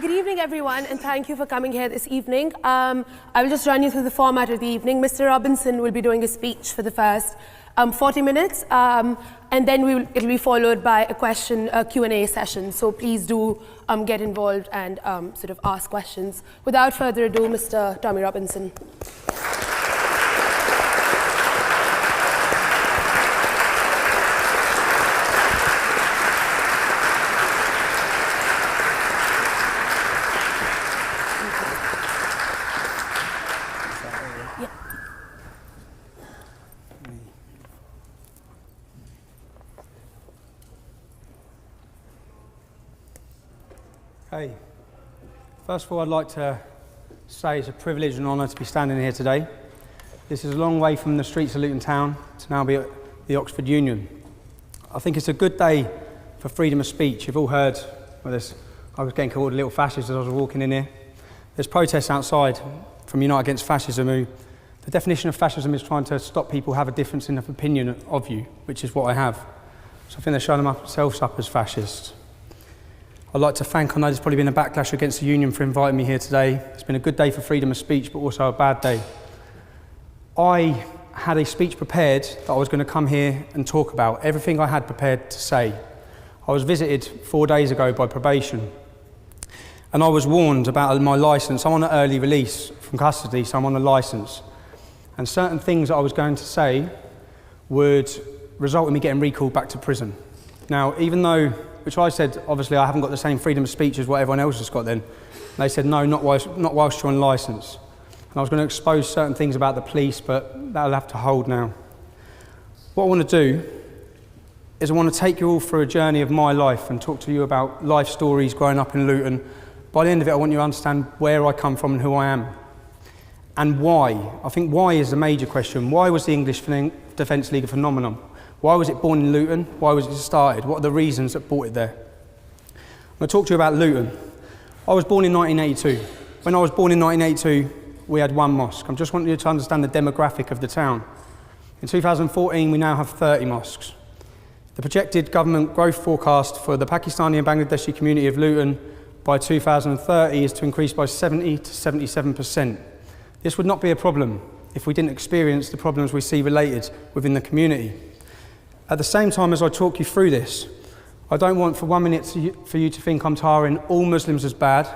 Good evening, everyone, and thank you for coming here this evening. I will just run you through the format of the evening. Mr. Robinson will be doing a speech for the first 40 minutes, and then it'll be followed by a Q&A session. So please do get involved and sort of ask questions. Without further ado, Mr. Tommy Robinson. Hey, first of all, I'd like to say it's a privilege and honour to be standing here today. This is a long way from the streets of Luton Town to now be at the Oxford Union. I think it's a good day for freedom of speech. You've all heard, I was getting called a little fascist as I was walking in here. There's protests outside from Unite Against Fascism the definition of fascism is trying to stop people have a difference in opinion of you, which is what I have. So I think they're showing themselves up as fascists. I'd like to thank, I know there's probably been a backlash against the union for inviting me here today. It's been a good day for freedom of speech, but also a bad day. I had a speech prepared that I was going to come here and talk about, everything I had prepared to say. I was visited 4 days ago by probation, and I was warned about my licence. I'm on an early release from custody, so I'm on a licence. And certain things that I was going to say would result in me getting recalled back to prison. Now, even though, which I said, obviously I haven't got the same freedom of speech as what everyone else has got then. And they said, no, not whilst you're on licence. And I was going to expose certain things about the police, but that'll have to hold now. What I want to do is I want to take you all through a journey of my life and talk to you about life stories growing up in Luton. By the end of it, I want you to understand where I come from and who I am. And why. I think why is the major question. Why was the English Defence League a phenomenon? Why was it born in Luton? Why was it started? What are the reasons that brought it there? I'm going to talk to you about Luton. I was born in 1982. When I was born in 1982, we had one mosque. I just want you to understand the demographic of the town. In 2014, we now have 30 mosques. The projected government growth forecast for the Pakistani and Bangladeshi community of Luton by 2030 is to increase by 70 to 77%. This would not be a problem if we didn't experience the problems we see related within the community. At the same time as I talk you through this, I don't want for 1 minute for you to think I'm tarring all Muslims as bad.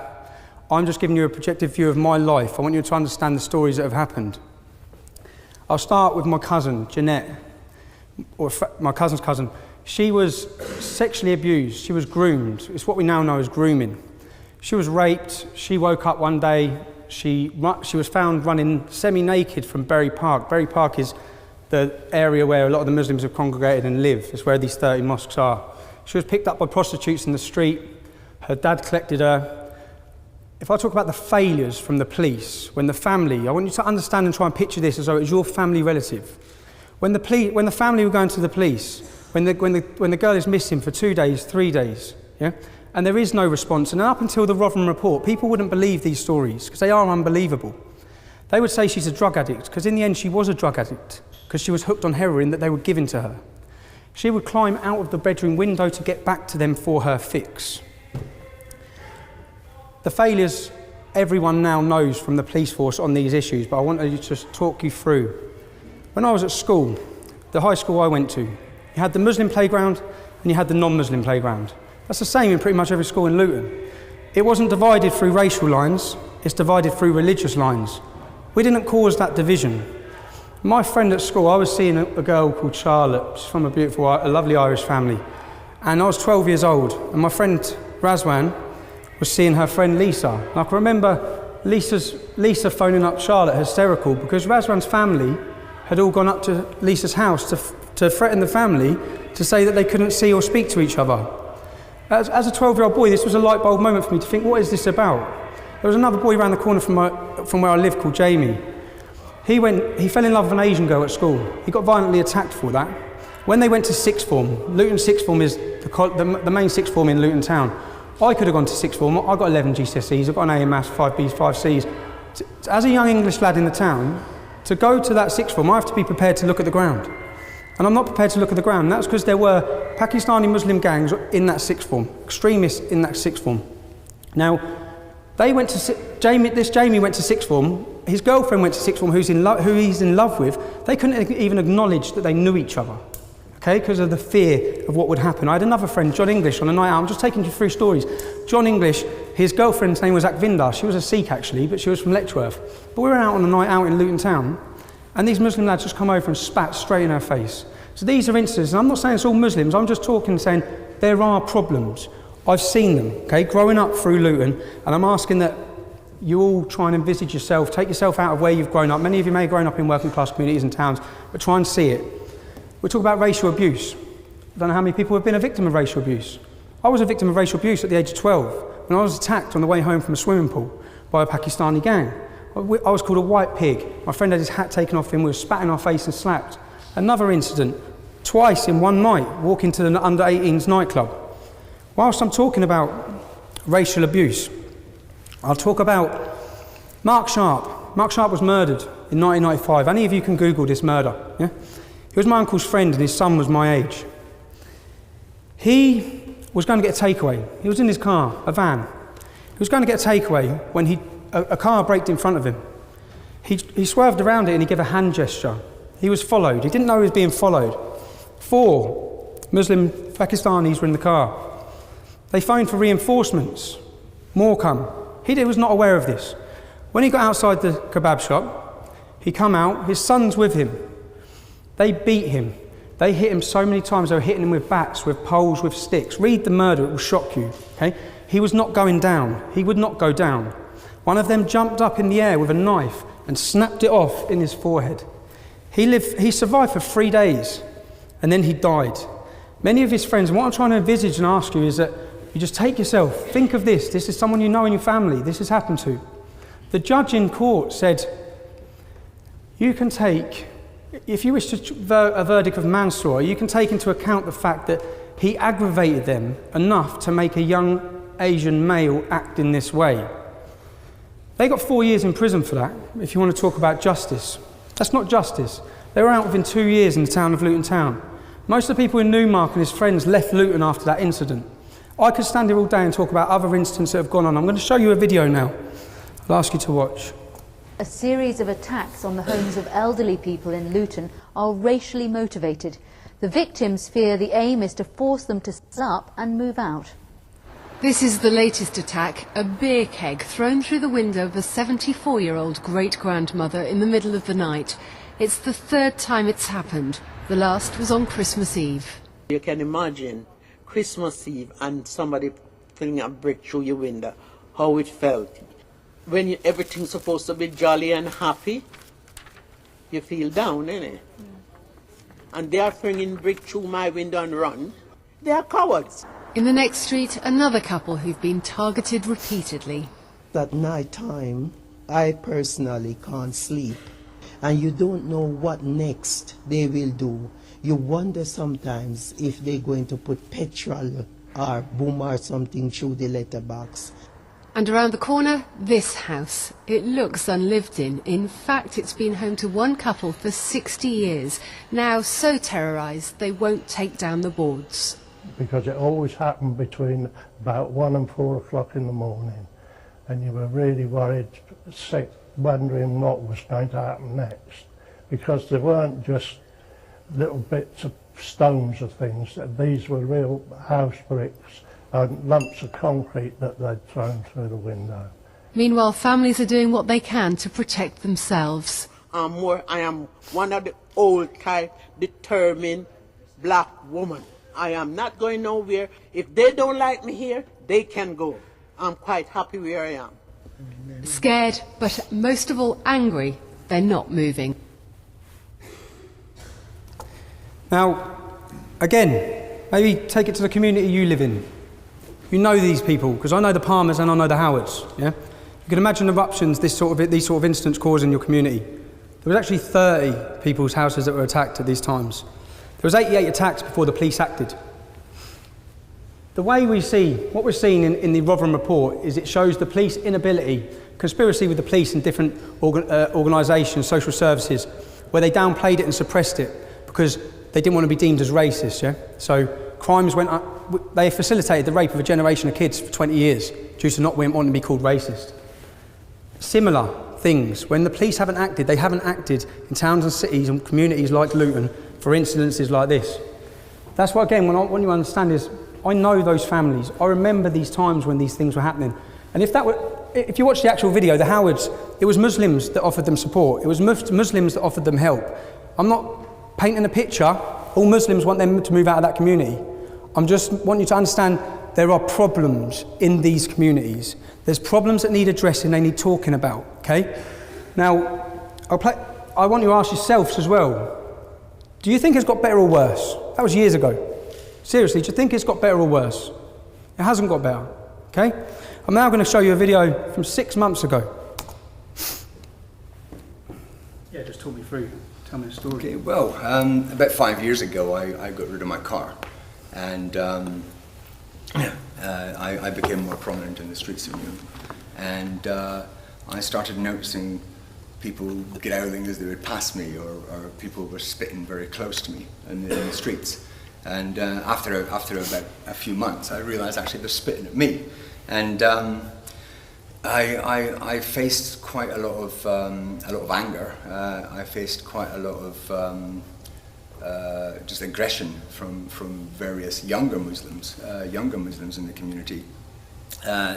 I'm just giving you a projected view of my life. I want you to understand the stories that have happened. I'll start with my cousin, Jeanette, or my cousin's cousin. She was sexually abused. She was groomed. It's what we now know as grooming. She was raped. She woke up one day. She was found running semi-naked from Bury Park. Bury Park is the area where a lot of the Muslims have congregated and live. It's where these 30 mosques are. She was picked up by prostitutes in the street. Her dad collected her. If I talk about the failures from the police, when the family, I want you to understand and try and picture this as though it was your family relative. When the family were going to the police, when the girl is missing for 2 days, 3 days, yeah, and there is no response, and up until the Rotherham report, people wouldn't believe these stories because they are unbelievable. They would say she's a drug addict, because in the end she was a drug addict, because she was hooked on heroin that they were giving to her. She would climb out of the bedroom window to get back to them for her fix. The failures everyone now knows from the police force on these issues, but I want to just talk you through. When I was at school, the high school I went to, you had the Muslim playground and you had the non-Muslim playground. That's the same in pretty much every school in Luton. It wasn't divided through racial lines, it's divided through religious lines. We didn't cause that division. My friend at school, I was seeing a girl called Charlotte. She's from a lovely Irish family. And I was 12 years old, and my friend Razwan was seeing her friend Lisa. And I can remember Lisa phoning up Charlotte hysterical because Razwan's family had all gone up to Lisa's house to threaten the family to say that they couldn't see or speak to each other. As a 12-year-old boy, this was a light bulb moment for me to think, what is this about? There was another boy around the corner from where I live called Jamie. He fell in love with an Asian girl at school. He got violently attacked for that. When they went to sixth form, Luton sixth form is the main sixth form in Luton town. I could have gone to sixth form. I got 11 GCSEs, I got an A in maths, 5 Bs, 5 Cs. As a young English lad in the town, to go to that sixth form, I have to be prepared to look at the ground. And I'm not prepared to look at the ground. And that's because there were Pakistani Muslim gangs in that sixth form, extremists in that sixth form. Now, They went to Jamie went to sixth form. His girlfriend went to sixth form, who he's in love with. They couldn't even acknowledge that they knew each other, okay, because of the fear of what would happen. I had another friend, John English, on a night out. I'm just taking you through stories. John English, his girlfriend's name was Akvinder. She was a Sikh actually, but she was from Letchworth. But we were out on a night out in Luton Town, and these Muslim lads just come over and spat straight in her face. So these are instances, and I'm not saying it's all Muslims. I'm just talking, saying there are problems. I've seen them, okay, growing up through Luton, and I'm asking that you all try and envisage yourself, take yourself out of where you've grown up. Many of you may have grown up in working class communities and towns, but try and see it. We're talking about racial abuse. I don't know how many people have been a victim of racial abuse. I was a victim of racial abuse at the age of 12 when I was attacked on the way home from a swimming pool by a Pakistani gang. I was called a white pig. My friend had his hat taken off him, we were spat in our face and slapped. Another incident, twice in one night, walking to the under 18s nightclub. Whilst I'm talking about racial abuse, I'll talk about Mark Sharp. Mark Sharp was murdered in 1995. Any of you can Google this murder, yeah? He was my uncle's friend and his son was my age. He was going to get a takeaway. He was in his car, a van. He was going to get a takeaway when a car braked in front of him. He swerved around it and he gave a hand gesture. He was followed. He didn't know he was being followed. 4 Muslim Pakistanis were in the car. They phoned for reinforcements. More come. He was not aware of this. When he got outside the kebab shop, he come out, his son's with him. They beat him. They hit him so many times, they were hitting him with bats, with poles, with sticks. Read the murder, it will shock you, okay? He was not going down. He would not go down. One of them jumped up in the air with a knife and snapped it off in his forehead. He survived for 3 days, and then he died. Many of his friends, and what I'm trying to envisage and ask you is that you just take yourself, think of this is someone you know in your family, this has happened to. The judge in court said, you can take, if you wish to a verdict of manslaughter, you can take into account the fact that he aggravated them enough to make a young Asian male act in this way. They got 4 years in prison for that, if you want to talk about justice. That's not justice. They were out within 2 years in the town of Luton Town. Most of the people in Newmarket and his friends left Luton after that incident. I could stand here all day and talk about other incidents that have gone on. I'm going to show you a video now. I'll ask you to watch. A series of attacks on the homes of elderly people in Luton are racially motivated. The victims fear the aim is to force them to stand up and move out. This is the latest attack, a beer keg thrown through the window of a 74-year-old great-grandmother in the middle of the night. It's the 3rd time it's happened. The last was on Christmas Eve. You can imagine Christmas Eve and somebody flinging a brick through your window, how it felt. When everything's supposed to be jolly and happy, you feel down, innit? And they are flinging brick through my window and run. They are cowards. In the next street, another couple who've been targeted repeatedly. At night time, I personally can't sleep. And you don't know what next they will do. You wonder sometimes if they're going to put petrol or boom or something through the letterbox. And around the corner, this house. It looks unlived in. In fact, it's been home to one couple for 60 years. Now so terrorised, they won't take down the boards. Because it always happened between about 1 and 4 o'clock in the morning. And you were really worried, sick, wondering what was going to happen next. Because they weren't just little bits of stones of things. These were real house bricks and lumps of concrete that they'd thrown through the window. Meanwhile, families are doing what they can to protect themselves. I am one of the old type, determined black woman. I am not going nowhere. If they don't like me here, they can go. I'm quite happy where I am. Scared, but most of all angry, they're not moving. Now, again, maybe take it to the community you live in. You know these people, because I know the Palmers and I know the Howards, yeah? You can imagine eruptions these sort of incidents cause in your community. There was actually 30 people's houses that were attacked at these times. There was 88 attacks before the police acted. The way we see, what we're seeing in the Rotherham report is it shows the police inability, conspiracy with the police and different organisations, social services, where they downplayed it and suppressed it because they didn't want to be deemed as racist, yeah? So crimes went up, they facilitated the rape of a generation of kids for 20 years due to not wanting to be called racist. Similar things, when the police haven't acted, they haven't acted in towns and cities and communities like Luton for incidences like this. That's what, again, what you understand is, I know those families. I remember these times when these things were happening. And if you watch the actual video, the Howards, it was Muslims that offered them support. It was Muslims that offered them help. I'm not painting a picture. All Muslims want them to move out of that community. I'm just wanting you to understand there are problems in these communities. There's problems that need addressing, they need talking about, okay? Now, I want you to ask yourselves as well, do you think it's got better or worse? That was years ago. Seriously, do you think it's got better or worse? It hasn't got better, okay? I'm now going to show you a video from 6 months ago. Yeah, just talk me through. Tell me the story. Okay, well, about 5 years ago, I got rid of my car, and I became more prominent in the streets of Newham, and I started noticing people get out of things as they would pass me, or people were spitting very close to me in the streets. And after about a few months, I realised actually they're spitting at me, and I faced quite a lot of anger. I faced quite a lot of just aggression from various younger Muslims in the community,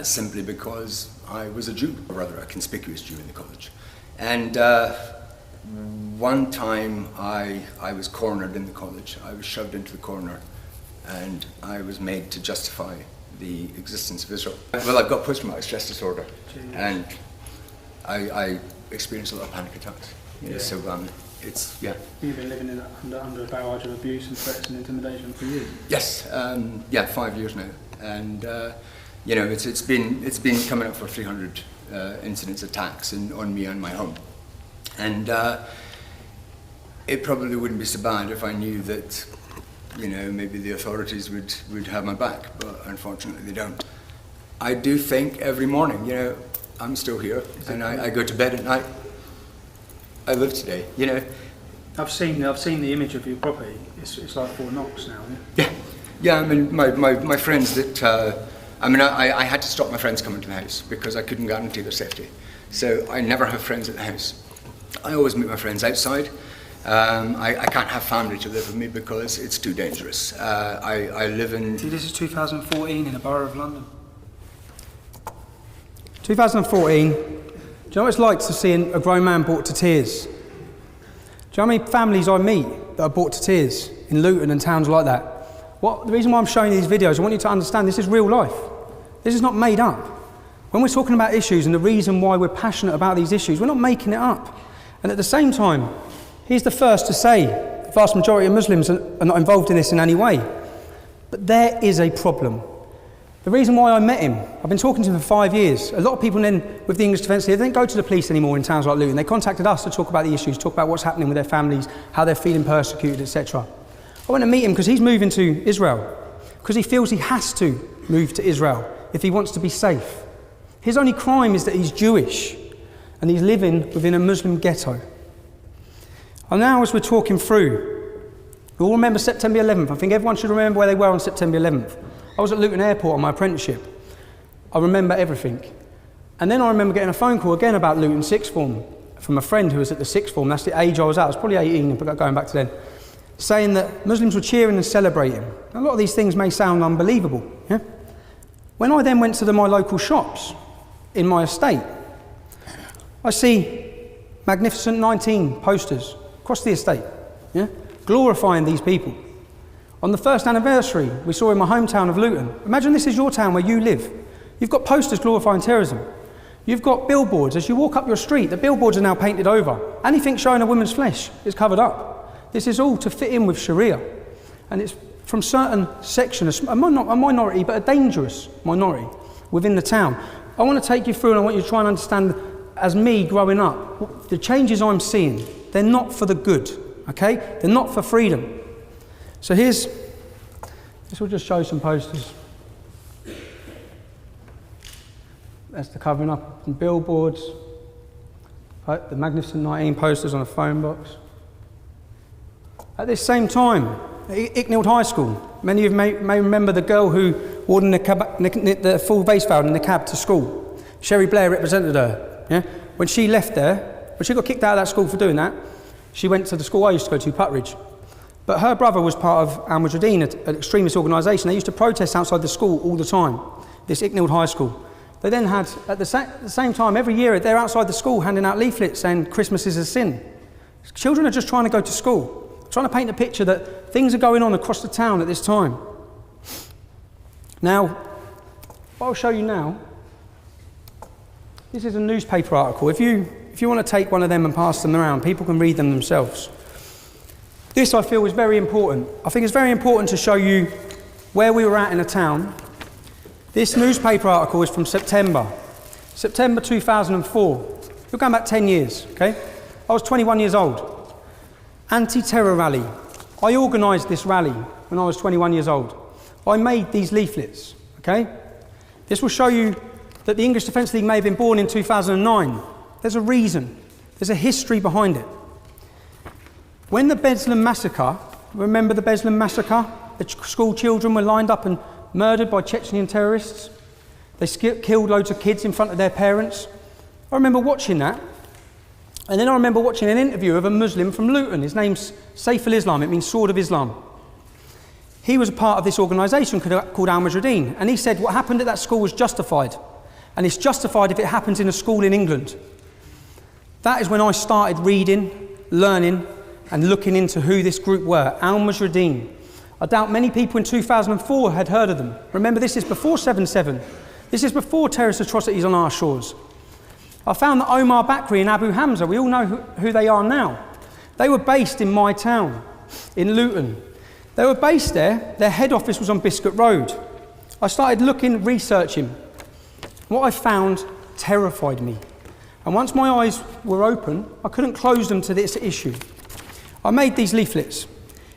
simply because I was a Jew, or rather a conspicuous Jew in the college. And one time I was cornered in the college. I was shoved into the corner, and I was made to justify the existence of Israel. Well, I've got post-traumatic stress disorder, and I experienced a lot of panic attacks. Yeah. So it's, yeah. You've been living under a barrage of abuse and threats and intimidation for years. Yes, 5 years now, and you know, it's been coming up for 300 incidents, attacks on me and my home, and it probably wouldn't be so bad if I knew that, you know, maybe the authorities would have my back, but unfortunately they don't. I do think every morning, you know, I'm still here, and I go to bed at night. I live today, you know. I've seen the image of your property. It's like Fort Knox now, yeah? Yeah. I mean, my friends that, I had to stop my friends coming to the house because I couldn't guarantee their safety. So I never have friends at the house. I always meet my friends outside. I can't have family to live with me because it's too dangerous. I live in... See, this is 2014 in the Borough of London. 2014, do you know what it's like to see a grown man brought to tears? Do you know how many families I meet that are brought to tears in Luton and towns like that? The reason why I'm showing you these videos, I want you to understand this is real life. This is not made up. When we're talking about issues and the reason why we're passionate about these issues, we're not making it up. And at the same time, he's the first to say the vast majority of Muslims are not involved in this in any way. But there is a problem. The reason why I met him, I've been talking to him for 5 years. A lot of people then, with the English Defence League, they don't go to the police anymore in towns like Luton. They contacted us to talk about the issues, talk about what's happening with their families, how they're feeling persecuted, etc. I went to meet him because he's moving to Israel, because he feels he has to move to Israel if he wants to be safe. His only crime is that he's Jewish and he's living within a Muslim ghetto. And now as we're talking through, we all remember September 11th. I think everyone should remember where they were on September 11th. I was at Luton Airport on my apprenticeship. I remember everything. And then I remember getting a phone call again about Luton Sixth Form from a friend who was at the Sixth Form. That's the age I was at. I was probably 18, going back to then. Saying that Muslims were cheering and celebrating. A lot of these things may sound unbelievable. Yeah? When I then went to my local shops in my estate, I see Magnificent 19 posters across the estate, yeah? Glorifying these people. On the first anniversary we saw in my hometown of Luton, imagine this is your town where you live. You've got posters glorifying terrorism. You've got billboards. As you walk up your street, the billboards are now painted over. Anything showing a woman's flesh is covered up. This is all to fit in with Sharia. And it's from certain sections, a minority, but a dangerous minority within the town. I want to take you through and I want you to try and understand, as me growing up, the changes I'm seeing, they're not for the good, okay? They're not for freedom. So this will just show some posters. That's the covering up and billboards. The Magnificent 19 posters on a phone box. At this same time, at Icknield High School, many of you may remember the girl who warding the full base valve in the cab to school. Sherry Blair represented her. Yeah? When she left there, when she got kicked out of that school for doing that, she went to the school I used to go to, Putteridge. But her brother was part of Al Mujahideen, an extremist organisation. They used to protest outside the school all the time, this Icknield High School. They then had, at the same time, every year, they're outside the school handing out leaflets saying Christmas is a sin. Children are just trying to go to school, trying to paint a picture that things are going on across the town at this time. Now, what I'll show you now, this is a newspaper article. If you want to take one of them and pass them around, people can read them themselves. This, I feel, is very important. I think it's very important to show you where we were at in a town. This newspaper article is from September 2004. You're going back 10 years, okay? I was 21 years old. Anti-terror rally. I organised this rally when I was 21 years old. I made these leaflets, okay? This will show you that the English Defence League may have been born in 2009. There's a reason. There's a history behind it. When the Beslan massacre, remember the Beslan massacre? The school children were lined up and murdered by Chechen terrorists. They killed loads of kids in front of their parents. I remember watching that. And then I remember watching an interview of a Muslim from Luton. His name's Saif al-Islam, it means Sword of Islam. He was a part of this organisation called Al Mujahideen, and he said what happened at that school was justified. And it's justified if it happens in a school in England. That is when I started reading, learning, and looking into who this group were, Al Mujahideen. I doubt many people in 2004 had heard of them. Remember, this is before 7/7. This is before terrorist atrocities on our shores. I found that Omar Bakri and Abu Hamza, we all know who they are now. They were based in my town, in Luton. They were based there. Their head office was on Biscuit Road. I started looking, researching. What I found terrified me. And once my eyes were open, I couldn't close them to this issue. I made these leaflets.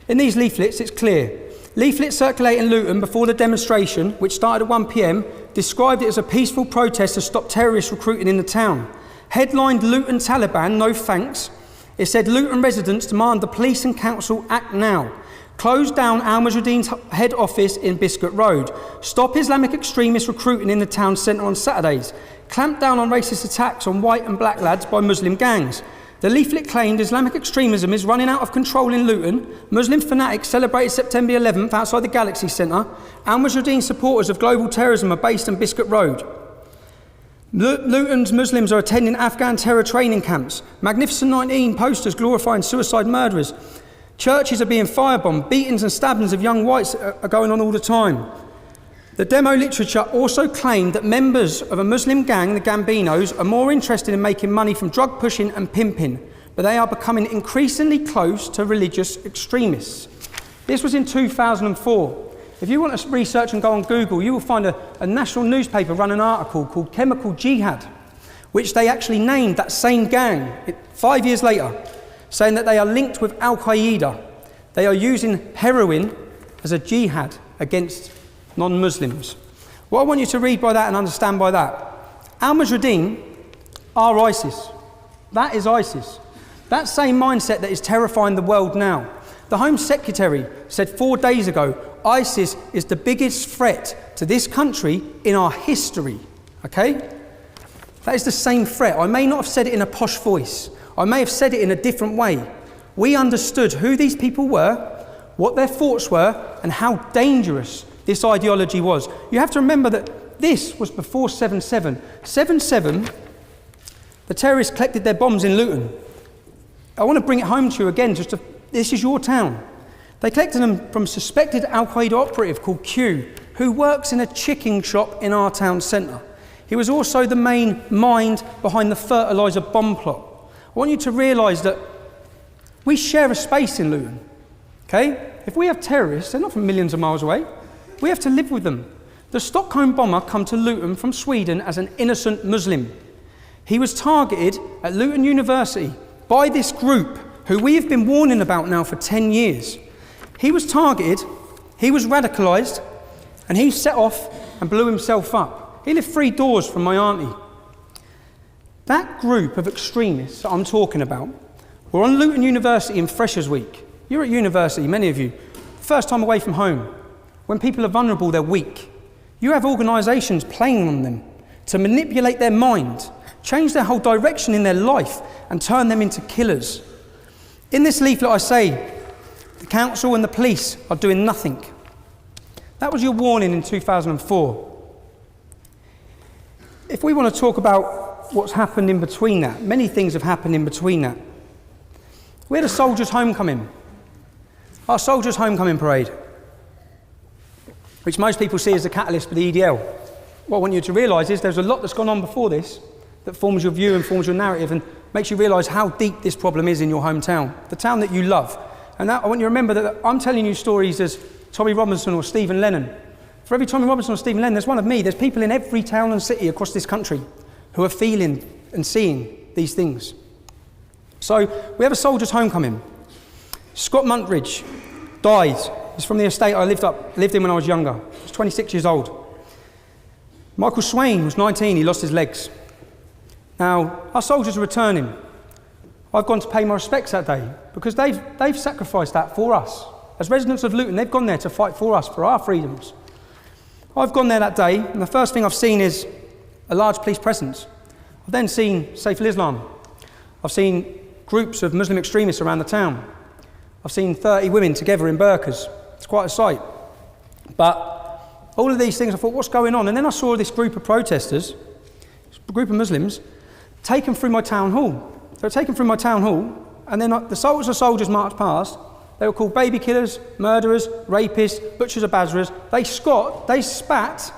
In these leaflets, it's clear. Leaflets circulating in Luton before the demonstration, which started at 1 p.m, described it as a peaceful protest to stop terrorist recruiting in the town. Headlined Luton Taliban, no thanks. It said Luton residents demand the police and council act now. Close down Al Mujahideen's head office in Biscuit Road. Stop Islamic extremists recruiting in the town centre on Saturdays. Clamp down on racist attacks on white and black lads by Muslim gangs. The leaflet claimed Islamic extremism is running out of control in Luton. Muslim fanatics celebrated September 11th outside the Galaxy Centre. Al Mujahideen supporters of global terrorism are based on Biscuit Road. Luton's Muslims are attending Afghan terror training camps. Magnificent 19 posters glorifying suicide murderers. Churches are being firebombed. Beatings and stabbings of young whites are going on all the time. The demo literature also claimed that members of a Muslim gang, the Gambinos, are more interested in making money from drug pushing and pimping, but they are becoming increasingly close to religious extremists. This was in 2004. If you want to research and go on Google, you will find a national newspaper run an article called Chemical Jihad, which they actually named that same gang 5 years later, saying that they are linked with Al-Qaeda. They are using heroin as a jihad against non-Muslims. What I want you to read by that and understand by that, Al Mujahideen are ISIS. That is ISIS. That same mindset that is terrifying the world now. The Home Secretary said 4 days ago, ISIS is the biggest threat to this country in our history, okay? That is the same threat. I may not have said it in a posh voice. I may have said it in a different way. We understood who these people were, what their thoughts were, and how dangerous this ideology was. You have to remember that this was before 7/7. 7/7, the terrorists collected their bombs in Luton. I want to bring it home to you again, this is your town. They collected them from a suspected Al-Qaeda operative called Q, who works in a chicken shop in our town centre. He was also the main mind behind the fertiliser bomb plot. I want you to realise that we share a space in Luton, okay? If we have terrorists, they're not from millions of miles away. We have to live with them. The Stockholm bomber came to Luton from Sweden as an innocent Muslim. He was targeted at Luton University by this group who we have been warning about now for 10 years. He was targeted, he was radicalised, and he set off and blew himself up. He lived 3 doors from my auntie. That group of extremists that I'm talking about were on Luton University in Freshers Week. You're at university, many of you. First time away from home. When people are vulnerable, they're weak. You have organisations playing on them to manipulate their mind, change their whole direction in their life, and turn them into killers. In this leaflet I say, the council and the police are doing nothing. That was your warning in 2004. If we want to talk about what's happened in between that, many things have happened in between that. We had a soldiers' homecoming. Our soldiers' homecoming parade, which most people see as the catalyst for the EDL. What I want you to realise is there's a lot that's gone on before this that forms your view and forms your narrative and makes you realise how deep this problem is in your hometown, the town that you love. And that, I want you to remember that I'm telling you stories as Tommy Robinson or Stephen Lennon. For every Tommy Robinson or Stephen Lennon, there's one of me. There's people in every town and city across this country who are feeling and seeing these things. So we have a soldiers' homecoming. Scott Muntridge died. He's from the estate I lived in when I was younger. He was 26 years old. Michael Swain was 19. He lost his legs. Now, our soldiers are returning. I've gone to pay my respects that day because they've sacrificed that for us. As residents of Luton, they've gone there to fight for us, for our freedoms. I've gone there that day, and the first thing I've seen is a large police presence. I've then seen Saif al-Islam. I've seen groups of Muslim extremists around the town. I've seen 30 women together in burqas. It's quite a sight. But all of these things, I thought, what's going on? And then I saw this group of protesters, a group of Muslims, taken through my town hall. They were taken through my town hall, and then the soldiers marched past. They were called baby killers, murderers, rapists, butchers of Basras. They spat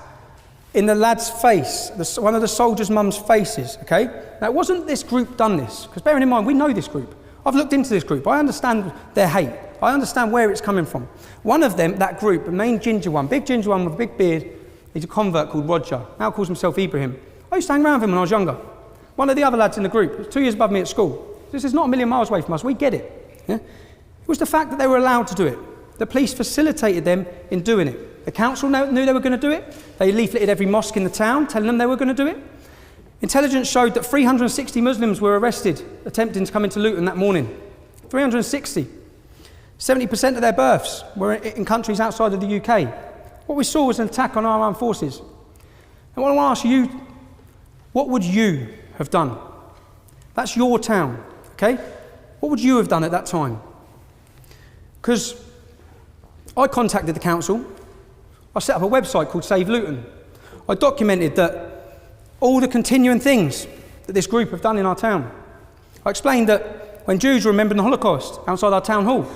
in the lad's face, one of the soldiers' mum's faces, okay? Now, it wasn't this group done this, because bearing in mind, we know this group. I've looked into this group. I understand their hate. I understand where it's coming from. One of them, that group, the main ginger one, big ginger one with a big beard, he's a convert called Roger, now calls himself Ibrahim. I used to hang around with him when I was younger. One of the other lads in the group, was 2 years above me at school. This is not a million miles away from us, we get it. Yeah? It was the fact that they were allowed to do it. The police facilitated them in doing it. The council knew they were going to do it. They leafleted every mosque in the town, telling them they were going to do it. Intelligence showed that 360 Muslims were arrested attempting to come into Luton that morning. 360. 70% of their births were in countries outside of the UK. What we saw was an attack on our armed forces. And what I want to ask you, what would you have done? That's your town, okay? What would you have done at that time? Because I contacted the council. I set up a website called Save Luton. I documented that all the continuing things that this group have done in our town. I explained that when Jews were remembering the Holocaust outside our town hall,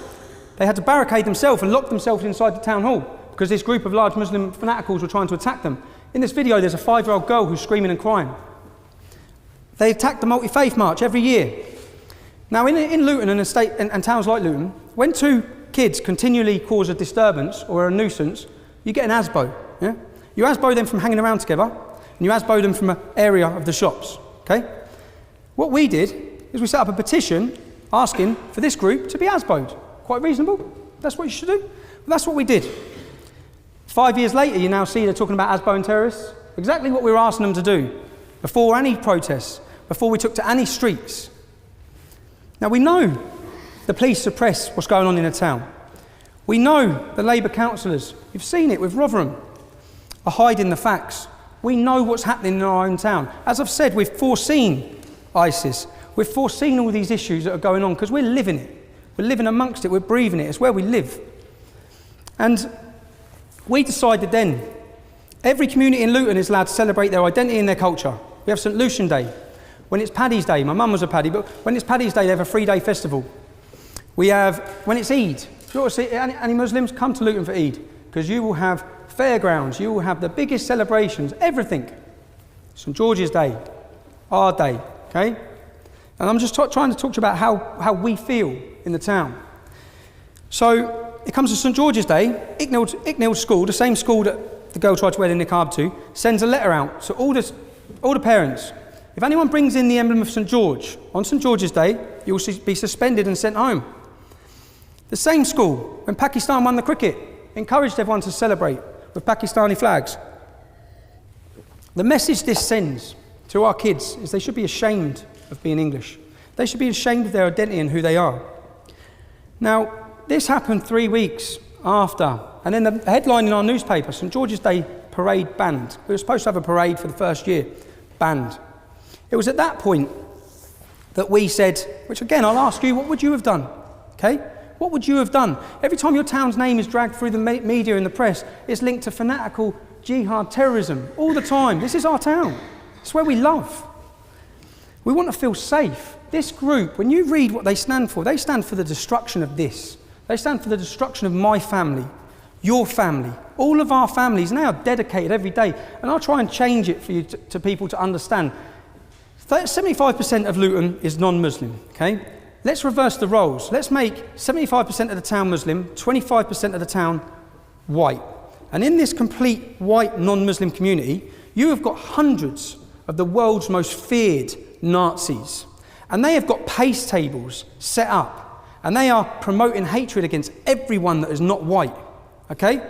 they had to barricade themselves and lock themselves inside the town hall because this group of large Muslim fanaticals were trying to attack them. In this video, there's a 5-year-old girl who's screaming and crying. They attack the multi-faith march every year. Now, in Luton and, and towns like Luton, when 2 kids continually cause a disturbance or a nuisance, you get an ASBO. Yeah? You ASBO them from hanging around together, and you ASBO them from an area of the shops. Okay? What we did is we set up a petition asking for this group to be ASBO'd. Quite reasonable. That's what you should do. Well, that's what we did. 5 years later, you now see they're talking about ASBOing terrorists. Exactly what we were asking them to do before any protests, before we took to any streets. Now, we know the police suppress what's going on in the town. We know the Labour councillors, you've seen it with Rotherham, are hiding the facts. We know what's happening in our own town. As I've said, we've foreseen ISIS. We've foreseen all these issues that are going on because we're living it. We're living amongst it, we're breathing it, it's where we live. And we decided then, every community in Luton is allowed to celebrate their identity and their culture. We have St Lucian Day. When it's Paddy's Day, my mum was a Paddy, but when it's Paddy's Day, they have a 3-day festival. We have, when it's Eid, if you want to see any Muslims, come to Luton for Eid, because you will have fairgrounds, you will have the biggest celebrations, everything. St George's Day, our day, okay? And I'm just trying to talk to you about how we feel in the town. So it comes to St George's Day, Icknield School, the same school that the girl tried to wear the niqab to, sends a letter out to all the parents. If anyone brings in the emblem of St George on St George's Day, you will be suspended and sent home. The same school, when Pakistan won the cricket, encouraged everyone to celebrate with Pakistani flags. The message this sends to our kids is they should be ashamed of being English. They should be ashamed of their identity and who they are. Now, this happened 3 weeks after, and then the headline in our newspaper, St George's Day parade banned. We were supposed to have a parade for the first year, banned. It was at that point that we said, which again, I'll ask you, what would you have done? Okay? What would you have done? Every time your town's name is dragged through the media and the press, it's linked to fanatical jihad terrorism all the time. This is our town. It's where we love. We want to feel safe. This group, when you read what they stand for the destruction of this. They stand for the destruction of my family, your family. All of our families now dedicated every day. And I'll try and change it for you to people to understand. 75% of Luton is non-Muslim, okay? Let's reverse the roles. Let's make 75% of the town Muslim, 25% of the town white. And in this complete white non-Muslim community, you have got hundreds of the world's most feared Nazis. And they have got pace tables set up. And they are promoting hatred against everyone that is not white, okay?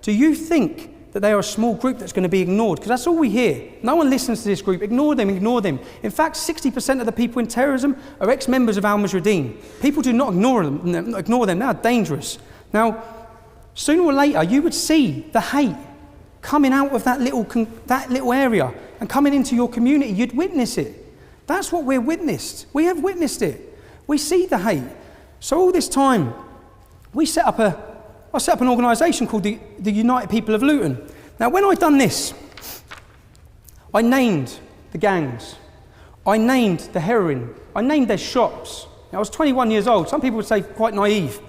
Do you think that they are a small group that's going to be ignored? Because that's all we hear. No one listens to this group. Ignore them, ignore them. In fact, 60% of the people in terrorism are ex-members of Al-Mujahideen. People do not ignore them. They are dangerous. Now, sooner or later, you would see the hate coming out of that little area and coming into your community. You'd witness it. That's what we're witnessed. We have witnessed it. We see the hate. So all this time, I set up an organisation called the United People of Luton. Now, when I'd done this, I named the gangs. I named the heroin. I named their shops. Now, I was 21 years old. Some people would say quite naive.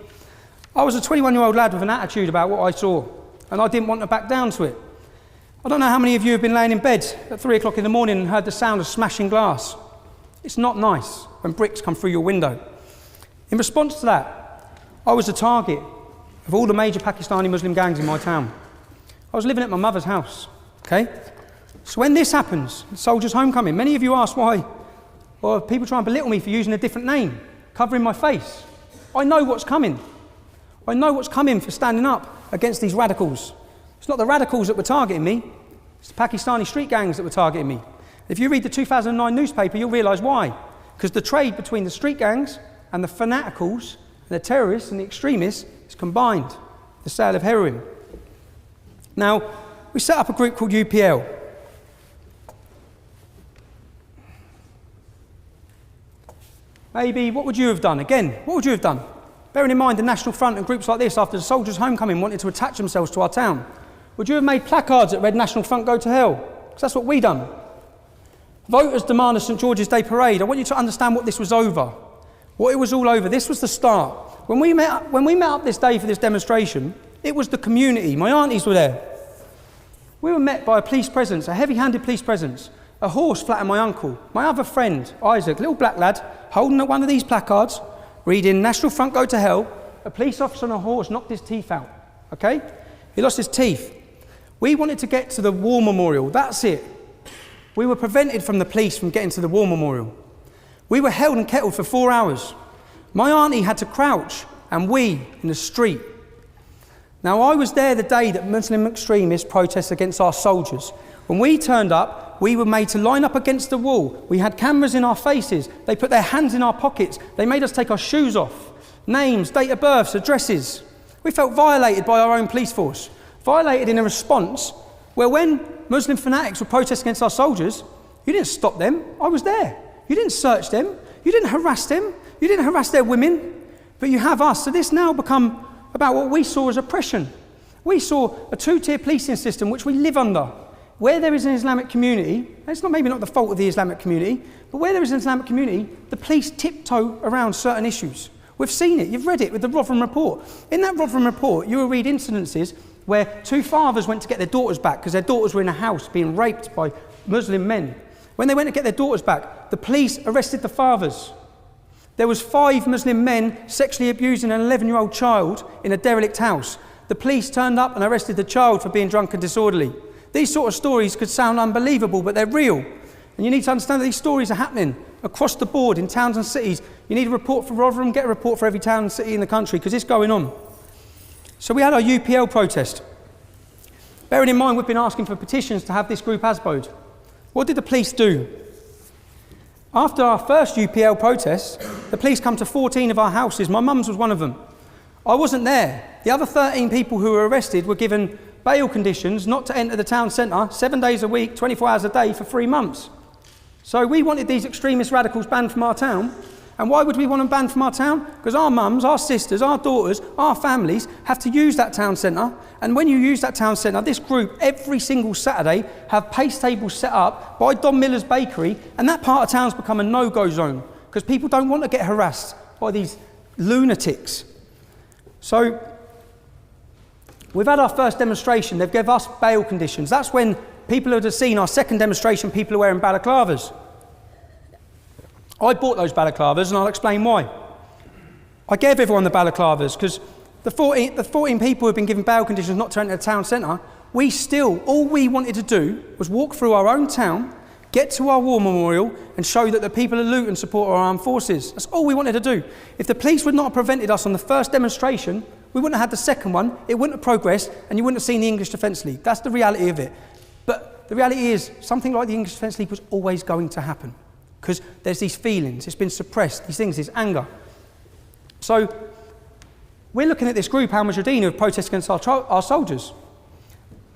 I was a 21-year-old lad with an attitude about what I saw, and I didn't want to back down to it. I don't know how many of you have been laying in bed at 3 o'clock in the morning and heard the sound of smashing glass. It's not nice when bricks come through your window. In response to that, I was a target of all the major Pakistani Muslim gangs in my town. I was living at my mother's house, okay? So when this happens, Soldiers' Homecoming, many of you ask why, or people try and belittle me for using a different name, covering my face. I know what's coming. I know what's coming for standing up against these radicals. It's not the radicals that were targeting me, it's the Pakistani street gangs that were targeting me. If you read the 2009 newspaper, you'll realise why. Because the trade between the street gangs and the fanaticals, and the terrorists and the extremists, is combined, the sale of heroin. Now, we set up a group called UPL. Maybe, what would you have done? Again, what would you have done? Bearing in mind the National Front and groups like this, after the Soldiers' Homecoming, wanted to attach themselves to our town. Would you have made placards that read National Front Go to Hell? Because that's what we done. Voters demand a St George's Day parade. I want you to understand what this was over. What it was all over. This was the start. When we met up this day for this demonstration, it was the community. My aunties were there. We were met by a police presence, a heavy-handed police presence. A horse flattened my uncle. My other friend, Isaac, little black lad, holding one of these placards, reading National Front Go to Hell. A police officer on a horse knocked his teeth out. Okay? He lost his teeth. We wanted to get to the war memorial. That's it. We were prevented from the police from getting to the war memorial. We were held and kettled for 4 hours. My auntie had to crouch and wee in the street. Now, I was there the day that Muslim extremists protested against our soldiers. When we turned up, we were made to line up against the wall. We had cameras in our faces. They put their hands in our pockets. They made us take our shoes off. Names, date of births, addresses. We felt violated by our own police force. Violated in a response where when Muslim fanatics were protesting against our soldiers, you didn't stop them. I was there. You didn't search them. You didn't harass them. You didn't harass their women. But you have us. So this now become about what we saw as oppression. We saw a two-tier policing system which we live under. Where there is an Islamic community, it's maybe not the fault of the Islamic community, but where there is an Islamic community, the police tiptoe around certain issues. We've seen it. You've read it with the Rotherham report. In that Rotherham report, you will read incidences where two fathers went to get their daughters back because their daughters were in a house being raped by Muslim men. When they went to get their daughters back, the police arrested the fathers. There was 5 Muslim men sexually abusing an 11-year-old child in a derelict house. The police turned up and arrested the child for being drunk and disorderly. These sort of stories could sound unbelievable, but they're real. And you need to understand that these stories are happening across the board in towns and cities. You need a report for Rotherham, get a report for every town and city in the country, because it's going on. So we had our UPL protest. Bearing in mind we've been asking for petitions to have this group ASBO'd. What did the police do? After our first UPL protest, the police come to 14 of our houses. My mum's was one of them. I wasn't there. The other 13 people who were arrested were given bail conditions not to enter the town centre 7 days a week, 24 hours a day for 3 months. So we wanted these extremist radicals banned from our town. And why would we want them banned from our town? Because our mums, our sisters, our daughters, our families have to use that town centre. And when you use that town centre, this group every single Saturday have pace tables set up by Don Miller's Bakery, and that part of town's become a no-go zone because people don't want to get harassed by these lunatics. So we've had our first demonstration. They've given us bail conditions. That's when people would have seen our second demonstration, people are wearing balaclavas. I bought those balaclavas, and I'll explain why. I gave everyone the balaclavas because the 14 people who've been given bail conditions not to enter the town centre, all we wanted to do was walk through our own town, get to our war memorial and show that the people of Luton support our armed forces. That's all we wanted to do. If the police would not have prevented us on the first demonstration, we wouldn't have had the second one, it wouldn't have progressed, and you wouldn't have seen the English Defence League. That's the reality of it. But the reality is, something like the English Defence League was always going to happen. Because there's these feelings, it's been suppressed, these things, this anger. So we're looking at this group, Al Mujahideen, who have protested against our soldiers.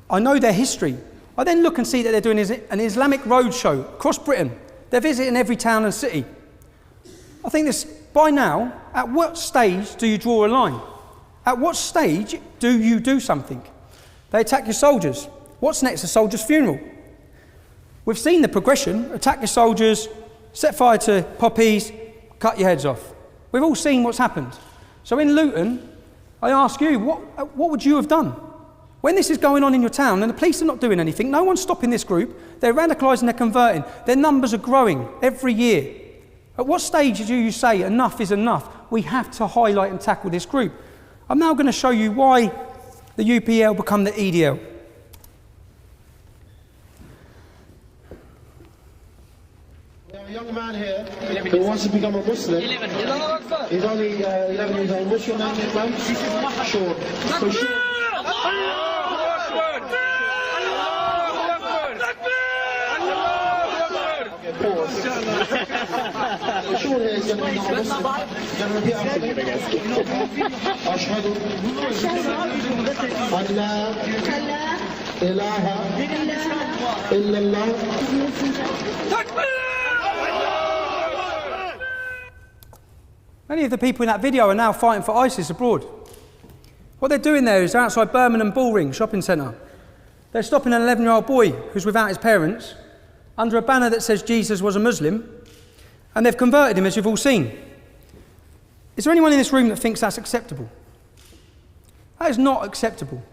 I know their history. I then look and see that they're doing an Islamic roadshow across Britain. They're visiting every town and city. I think this, by now, at what stage do you draw a line? At what stage do you do something? They attack your soldiers. What's next? A soldier's funeral. We've seen the progression, attack your soldiers, set fire to poppies, cut your heads off. We've all seen what's happened. So in Luton, I ask you, what would you have done? When this is going on in your town and the police are not doing anything, no one's stopping this group, they're radicalising, they're converting, their numbers are growing every year. At what stage do you say enough is enough? We have to highlight and tackle this group. I'm now going to show you why the UPL become the EDL. A young man here who wants to become a Muslim. He's only 11 years old. What's your name, man? Sean. So Sean. Pause. Sean here is going to become a Muslim. Going to repeat after me. Ashhadu an la ilaha illallah. Many of the people in that video are now fighting for ISIS abroad. What they're doing there is they're outside Birmingham Bullring shopping centre. They're stopping an 11-year-old boy who's without his parents under a banner that says Jesus was a Muslim, and they've converted him, as you've all seen. Is there anyone in this room that thinks that's acceptable? That is not acceptable.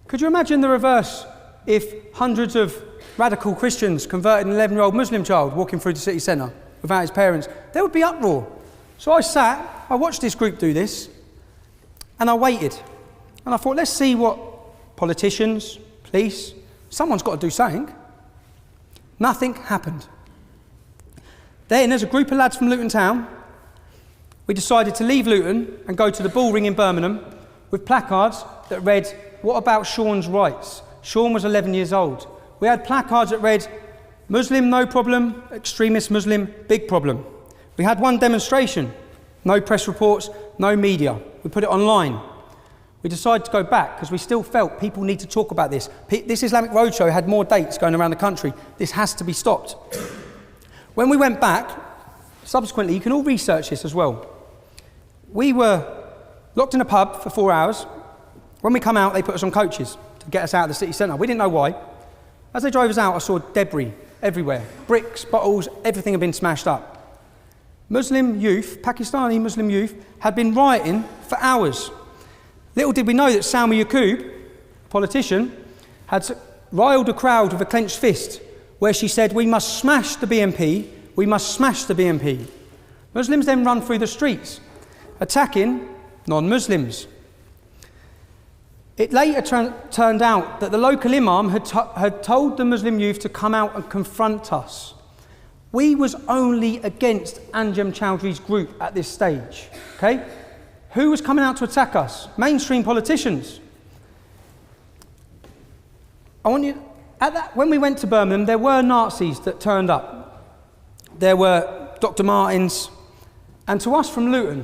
Could you imagine the reverse if hundreds of radical Christians converted an 11-year-old Muslim child walking through the city centre without his parents? There would be uproar. So I watched this group do this, and I waited. And I thought, let's see what politicians, police, someone's got to do something. Nothing happened. Then, as a group of lads from Luton Town, we decided to leave Luton and go to the Bullring in Birmingham with placards that read, "What about Sean's rights?" Sean was 11 years old. We had placards that read, "Muslim, no problem. Extremist Muslim, big problem." We had one demonstration, no press reports, no media. We put it online. We decided to go back because we still felt people need to talk about this. This Islamic Roadshow had more dates going around the country. This has to be stopped. When we went back, subsequently, you can all research this as well. We were locked in a pub for 4 hours. When we come out, they put us on coaches to get us out of the city centre. We didn't know why. As they drove us out, I saw debris everywhere. Bricks, bottles, everything had been smashed up. Muslim youth, Pakistani Muslim youth, had been rioting for hours. Little did we know that Salma Yaqub, a politician, had riled a crowd with a clenched fist where she said, "We must smash the BNP, we must smash the BNP." Muslims then run through the streets, attacking non-Muslims. It later turned out that the local imam had told the Muslim youth to come out and confront us. We was only against Anjem Chowdhury's group at this stage, okay? Who was coming out to attack us? Mainstream politicians. When we went to Birmingham, there were Nazis that turned up. There were Dr. Martins, and to us from Luton,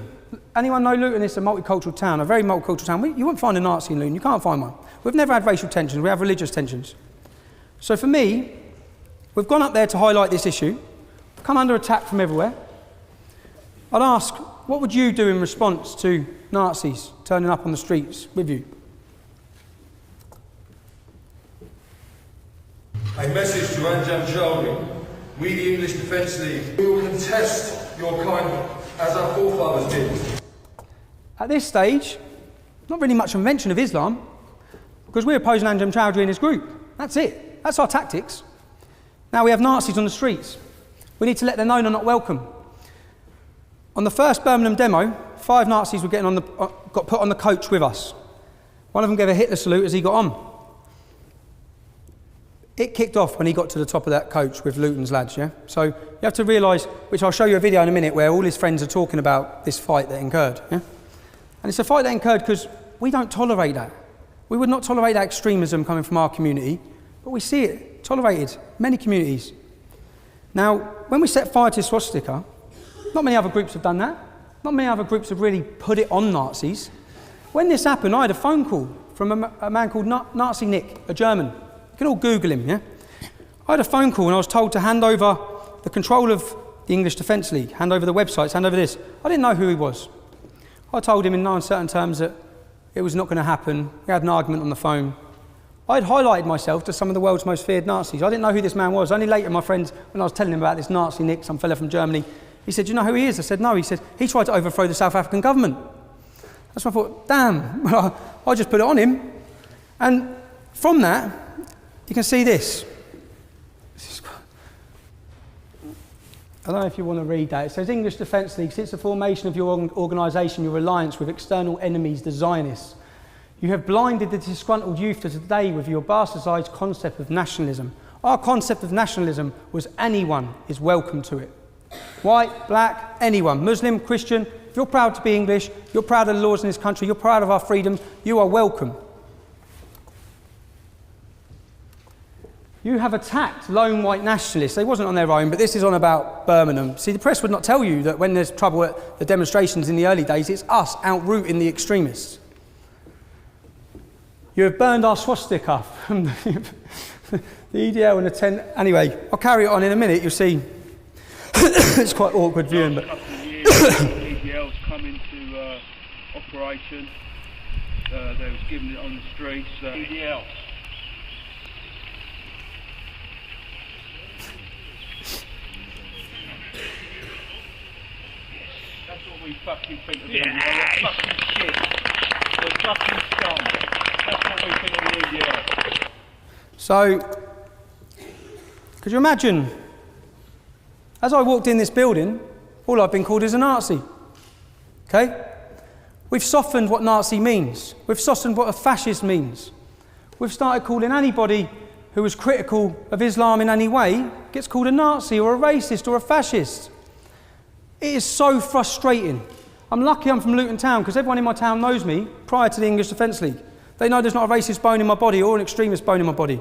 anyone know Luton is a multicultural town, a very multicultural town. You won't find a Nazi in Luton, you can't find one. We've never had racial tensions, we have religious tensions. So for me, we've gone up there to highlight this issue, come under attack from everywhere. I'd ask, what would you do in response to Nazis turning up on the streets with you? A message to Anjan Charlie. We, the English Defence League, we will contest your kind as our forefathers did. At this stage, not really much of a mention of Islam, because we're opposing Anjem Choudhury and his group. That's it. That's our tactics. Now we have Nazis on the streets. We need to let them know they're not welcome. On the first Birmingham demo, 5 Nazis were got put on the coach with us. One of them gave a Hitler salute as he got on. It kicked off when he got to the top of that coach with Luton's lads, yeah? So you have to realise, which I'll show you a video in a minute, where all his friends are talking about this fight that incurred, yeah? And it's a fight that incurred because we don't tolerate that. We would not tolerate that extremism coming from our community, but we see it tolerated in many communities. Now, when we set fire to swastika, not many other groups have done that. Not many other groups have really put it on Nazis. When this happened, I had a phone call from a man called Nazi Nick, a German. You can all Google him, yeah? I had a phone call and I was told to hand over the control of the English Defence League, hand over the websites, hand over this. I didn't know who he was. I told him in no uncertain terms that it was not going to happen. We had an argument on the phone. I had highlighted myself to some of the world's most feared Nazis. I didn't know who this man was. Only later, my friends, when I was telling him about this Nazi Nick, some fella from Germany, he said, "Do you know who he is?" I said, "No." He said, "He tried to overthrow the South African government." That's when I thought, damn, well, I just put it on him. And from that, you can see this. I don't know if you want to read that. It says, English Defence League, since the formation of your organisation, your alliance with external enemies, the Zionists, you have blinded the disgruntled youth to today with your bastardised concept of nationalism. Our concept of nationalism was anyone is welcome to it. White, black, anyone, Muslim, Christian. If you're proud to be English, you're proud of the laws in this country, you're proud of our freedoms, you are welcome. You have attacked lone white nationalists. They wasn't on their own, but this is on about Birmingham. See, the press would not tell you that when there's trouble at the demonstrations in the early days, it's us outrooting the extremists. You have burned our swastika from the EDL and the 10. Anyway, I'll carry it on in a minute. You'll see. It's quite awkward viewing, but. EDL's come into operation. They was given it on the streets. EDL. That's what we fucking think of them. They're fucking shit. They're fucking scum. That's what we think of the EDL. So, could you imagine? As I walked in this building, all I've been called is a Nazi. Okay? We've softened what Nazi means. We've softened what a fascist means. We've started calling anybody who is critical of Islam in any way, gets called a Nazi or a racist or a fascist. It is so frustrating. I'm lucky I'm from Luton Town because everyone in my town knows me prior to the English Defence League. They know there's not a racist bone in my body or an extremist bone in my body.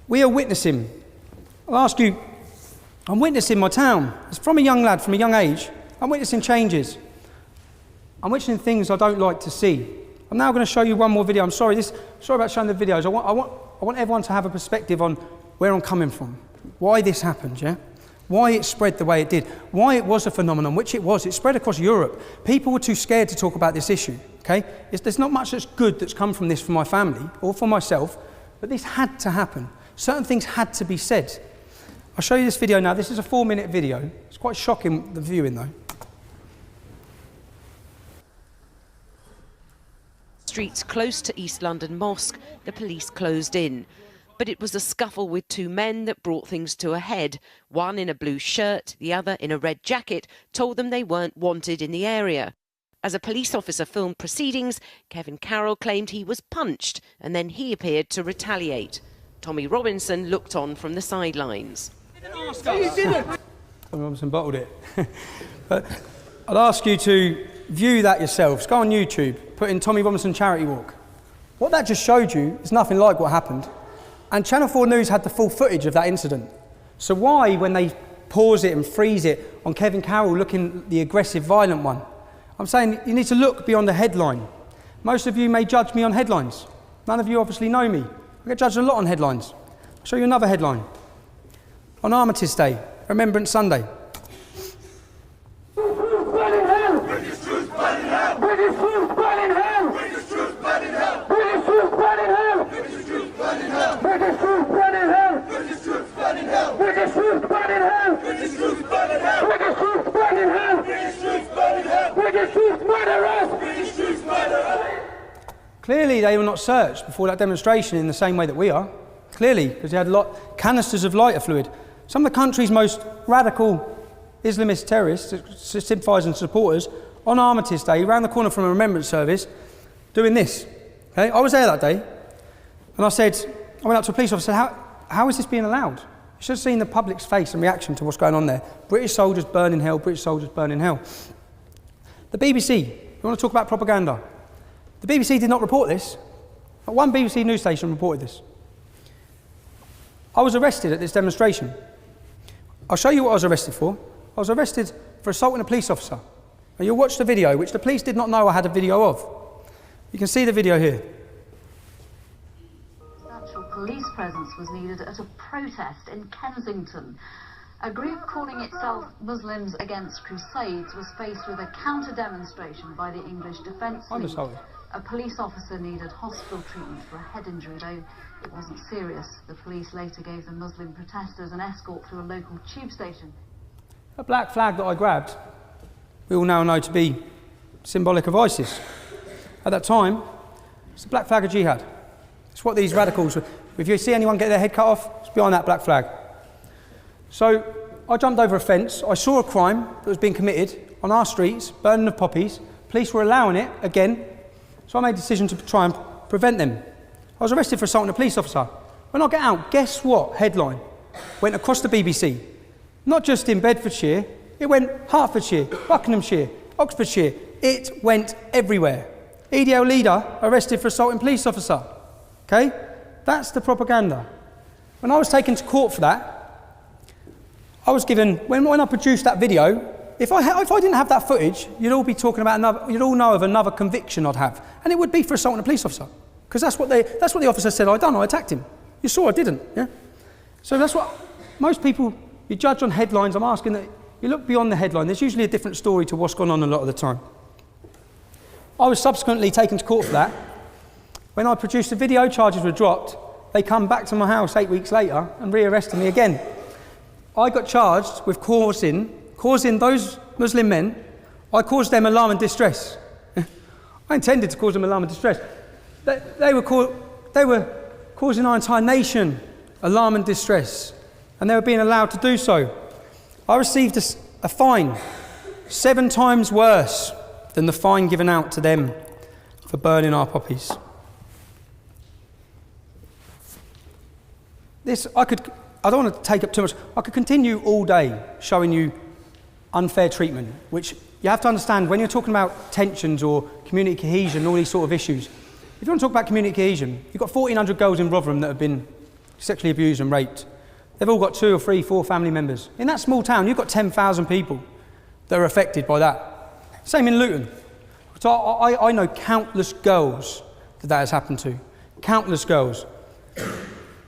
We are witnessing. I'll ask you, I'm witnessing my town. It's from a young lad, from a young age. I'm witnessing changes. I'm witnessing things I don't like to see. I'm now going to show you one more video. I'm sorry about showing the videos. I want everyone to have a perspective on where I'm coming from, why this happened, yeah? Why it spread the way it did, why it was a phenomenon, which it was. It spread across Europe. People were too scared to talk about this issue, okay? There's not much that's good that's come from this for my family or for myself, but this had to happen. Certain things had to be said. I'll show you this video now. This is a 4-minute video. It's quite shocking, the viewing though. Streets close to East London Mosque, the police closed in. But it was a scuffle with 2 men that brought things to a head. One in a blue shirt, the other in a red jacket, told them they weren't wanted in the area. As a police officer filmed proceedings, Kevin Carroll claimed he was punched and then he appeared to retaliate. Tommy Robinson looked on from the sidelines. Tommy Robinson bottled it. But I'd ask you to view that yourselves. Go on YouTube, put in Tommy Robinson Charity Walk. What that just showed you is nothing like what happened. And Channel 4 News had the full footage of that incident. So why, when they pause it and freeze it on Kevin Carroll looking the aggressive, violent one, I'm saying you need to look beyond the headline. Most of you may judge me on headlines. None of you obviously know me. I get judged a lot on headlines. I'll show you another headline. On Armistice Day, Remembrance Sunday. Clearly they were not searched before that demonstration in the same way that we are. Clearly, because they had canisters of lighter fluid. Some of the country's most radical Islamist terrorists, sympathisers and supporters, on Armistice Day, round the corner from a remembrance service, doing this. Okay? I was there that day, and I went up to a police officer and said, how is this being allowed? You should have seen the public's face and reaction to what's going on there. British soldiers burn in hell, British soldiers burn in hell. The BBC, you want to talk about propaganda? The BBC did not report this. Not one BBC news station reported this. I was arrested at this demonstration. I'll show you what I was arrested for. I was arrested for assaulting a police officer. And you'll watch the video, which the police did not know I had a video of. You can see the video here. Substantial police presence was needed at a protest in Kensington. A group calling itself Muslims Against Crusades was faced with a counter-demonstration by the English Defence League. A police officer needed hospital treatment for a head injury, though it wasn't serious. The police later gave the Muslim protesters an escort through a local tube station. A black flag that I grabbed, we all now know to be symbolic of ISIS. At that time, it's the black flag of jihad. It's what these radicals, if you see anyone get their head cut off, it's behind that black flag. So I jumped over a fence, I saw a crime that was being committed on our streets, burning of poppies. Police were allowing it again, so I made a decision to try and prevent them. I was arrested for assaulting a police officer. When I get out, guess what headline went across the BBC? Not just in Bedfordshire, it went Hertfordshire, Buckinghamshire, Oxfordshire. It went everywhere. EDL leader arrested for assaulting police officer. Okay? That's the propaganda. When I was taken to court for that, I was given, when I produced that video, if I didn't have that footage, you'd all be talking about you'd all know of another conviction I'd have. And it would be for assaulting a police officer. Because that's what the officer said I'd done, I attacked him. You saw I didn't, yeah? So that's what, most people, you judge on headlines. I'm asking that you look beyond the headline. There's usually a different story to what's gone on a lot of the time. I was subsequently taken to court for that. When I produced the video, charges were dropped. They come back to my house 8 weeks later and re-arrested me again. I got charged with causing those Muslim men, I caused them alarm and distress. I intended to cause them alarm and distress. They were causing our entire nation alarm and distress, and they were being allowed to do so. I received a fine 7 times worse than the fine given out to them for burning our poppies. I don't want to take up too much. I could continue all day showing you unfair treatment, which you have to understand when you're talking about tensions or community cohesion, all these sort of issues. If you want to talk about community cohesion, you've got 1,400 girls in Rotherham that have been sexually abused and raped. They've all got 2 or 3, 4 family members. In that small town, you've got 10,000 people that are affected by that. Same in Luton. So I know countless girls that has happened to. Countless girls.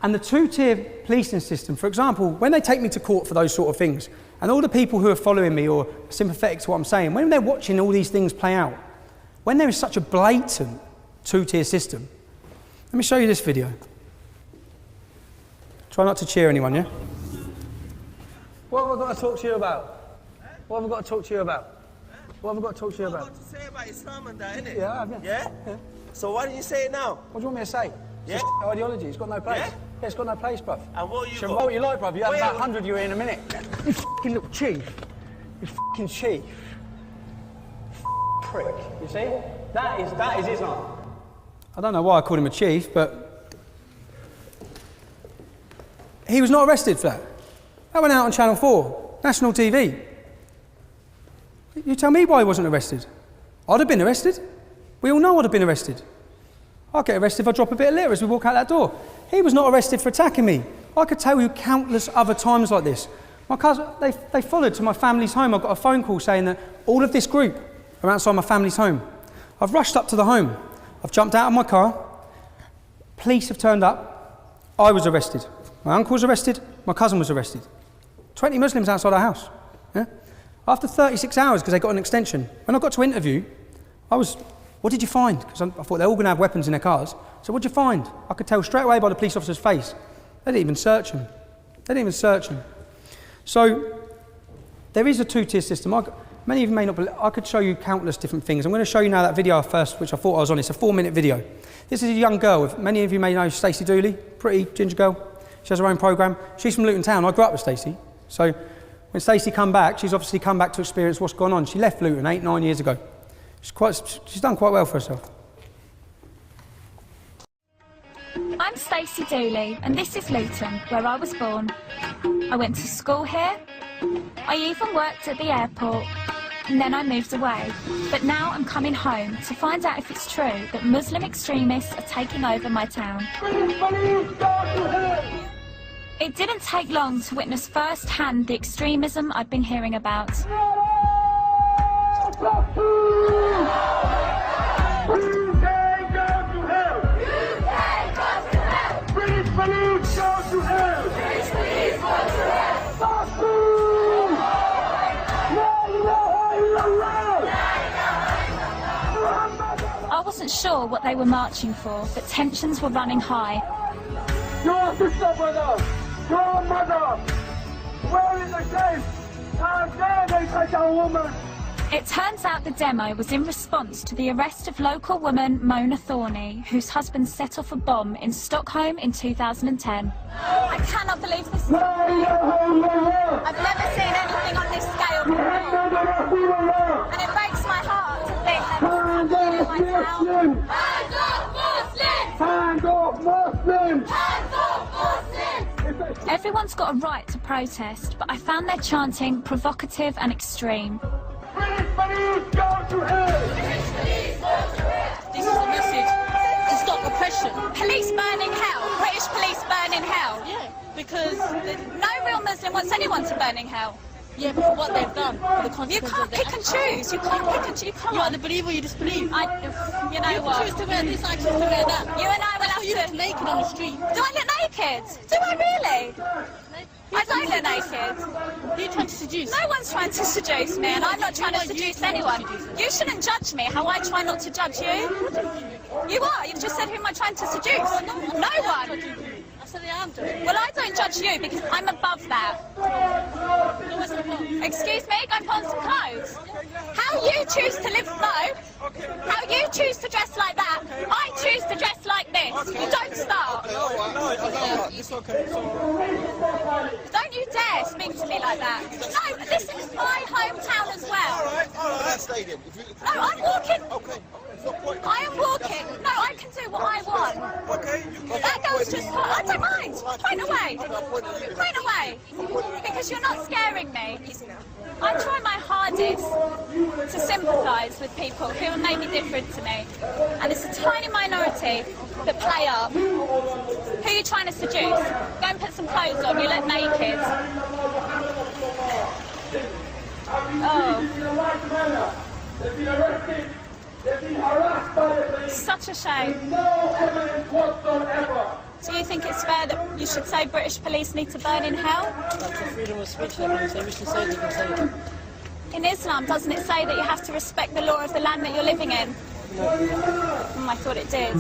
And the 2-tier policing system, for example, when they take me to court for those sort of things, and all the people who are following me or sympathetic to what I'm saying, when they're watching all these things play out, when there is such a blatant 2-tier system, let me show you this video. Try not to cheer anyone, yeah? What have I got to talk to you about? What have I got to talk to you about? What have I got to talk to you about? What have you got to say about Islam and that, innit? Yeah, I have, yeah. Yeah? So why don't you say it now? What do you want me to say? Yeah? It's ideology, it's got no place. Yeah? Yeah, it's got no place, bruv. And what you Should got? vote you like, bruv. You have Wait, about 100 you in a minute. You fucking little chief. You fucking chief. Prick. You see? That is Islam. I don't know why I called him a chief, but he was not arrested for that. That went out on Channel 4, national TV. You tell me why he wasn't arrested. I'd have been arrested. We all know I'd have been arrested. I'll get arrested if I drop a bit of litter as we walk out that door. He was not arrested for attacking me. I could tell you countless other times like this. My cousin, they followed to my family's home. I got a phone call saying that all of this group I'm outside my family's home. I've rushed up to the home. I've jumped out of my car. Police have turned up. I was arrested. My uncle was arrested. My cousin was arrested. 20 Muslims outside our house. Yeah? After 36 hours, because they got an extension, when I got to interview, what did you find? Because I thought they're all going to have weapons in their cars. So what did you find? I could tell straight away by the police officer's face. They didn't even search him. They didn't even search him. So there is a two-tier system. Many of you may not believe, I could show you countless different things. I'm going to show you now that video first, which I thought I was on. It's a 4-minute video. This is a young girl. Many of you may know Stacey Dooley, pretty ginger girl. She has her own programme. She's from Luton Town. I grew up with Stacey. So when Stacey come back, she's obviously come back to experience what's gone on. She left Luton 8-9 years ago. She's done quite well for herself. I'm Stacey Dooley, and this is Luton, where I was born. I went to school here. I even worked at the airport, and then I moved away. But now I'm coming home to find out if it's true that Muslim extremists are taking over my town. It didn't take long to witness firsthand the extremism I've been hearing about. I wasn't sure what they were marching for, but tensions were running high. Your sister, brother! Your mother! Where is the shame? How dare they take our woman? It turns out the demo was in response to the arrest of local woman Mona Thorney, whose husband set off a bomb in Stockholm in 2010. I cannot believe this. I've never seen anything on this scale before. And it breaks my heart to think that this is happening in my town. Hands off Muslims! Hands off Muslims! Hands off Muslims! Everyone's got a right to protest, but I found their chanting provocative and extreme. British police go to hell! British police go to hell! This is a message to stop oppression. Police burning hell. British police burning hell. Yeah, because no real Muslim wants anyone to burn in hell. Yeah, but for what they've done, for the consequences. You can't pick and choose. You can't pick and choose. You can't. You either believe or you disbelieve. You know you what? choose to wear this, I choose to wear that. You and I will have to. You look naked on the street. Do I look naked? Do I really? I don't look naked. Who are you trying to seduce? No one's trying to seduce me, and I'm not trying to seduce anyone. You shouldn't judge me how I try not to judge you. You are. You've just said who am I trying to seduce? No one. Well, I don't judge you because I'm above that. Excuse me, go and put on some clothes. How you choose to live how you choose to dress like that, I choose to dress like this. You don't start. It's okay. Don't you dare speak to me like that. No, this is my hometown as well. No, I'm walking. I am walking. No, I can do what I want. That girl's just... I don't mind. Point away. Point away. Because you're not scaring me. I try my hardest to sympathise with people who are maybe different to me. And it's a tiny minority that play up. Who are you trying to seduce? Go and put some clothes on. You look naked. Oh. Such a shame. Do you think it's fair that you should say British police need to burn in hell? That's a freedom of speech. They can say, wish to say, they can say it. In Islam, doesn't it say that you have to respect the law of the land that you're living in? No. I thought it did.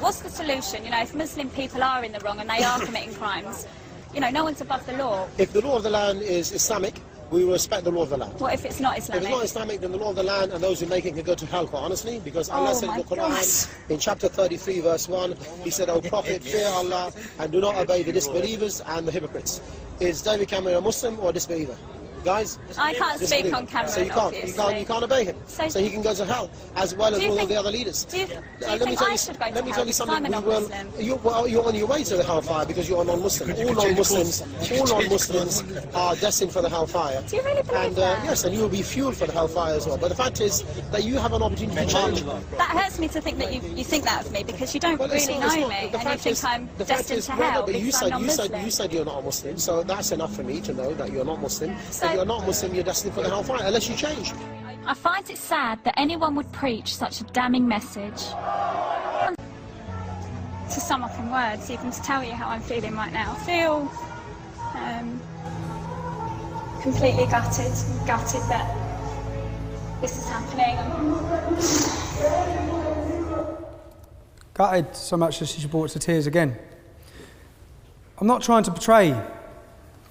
What's the solution? You know, if Muslim people are in the wrong and they are committing crimes, you know, no one's above the law. If the law of the land is Islamic, we will respect the law of the land. What if it's not Islamic? If it's not Islamic, then the law of the land and those who make it can go to hell, quite honestly, because Allah said in the Quran, in chapter 33, verse 1, He said, O Prophet, fear Allah and do not obey the disbelievers and the hypocrites. Is David Cameron a Muslim or a disbeliever? Guys, I can't speak on Cameron, so you can't obey him. So he can go to hell, as well as all of the other leaders. Do you think I should go to hell because I'm a non-Muslim? You're on your way to the hellfire because you're a non-Muslim. All non-Muslims are destined for the hellfire. Do you really believe that? Yes, and you will be fueled for the hellfire as well. But the fact is that you have an opportunity to change. That hurts me to think that you think that of me because you don't really know me and you think I'm destined to hell because I'm non-Muslim. You said you're not a Muslim, so that's enough for me to know that you're not Muslim. So if you're not Muslim, you're destined for the hellfire, unless you change. I find it sad that anyone would preach such a damning message. To sum up in words, even to tell you how I'm feeling right now, I feel completely gutted that this is happening. Gutted so much that she's brought to tears again. I'm not trying to portray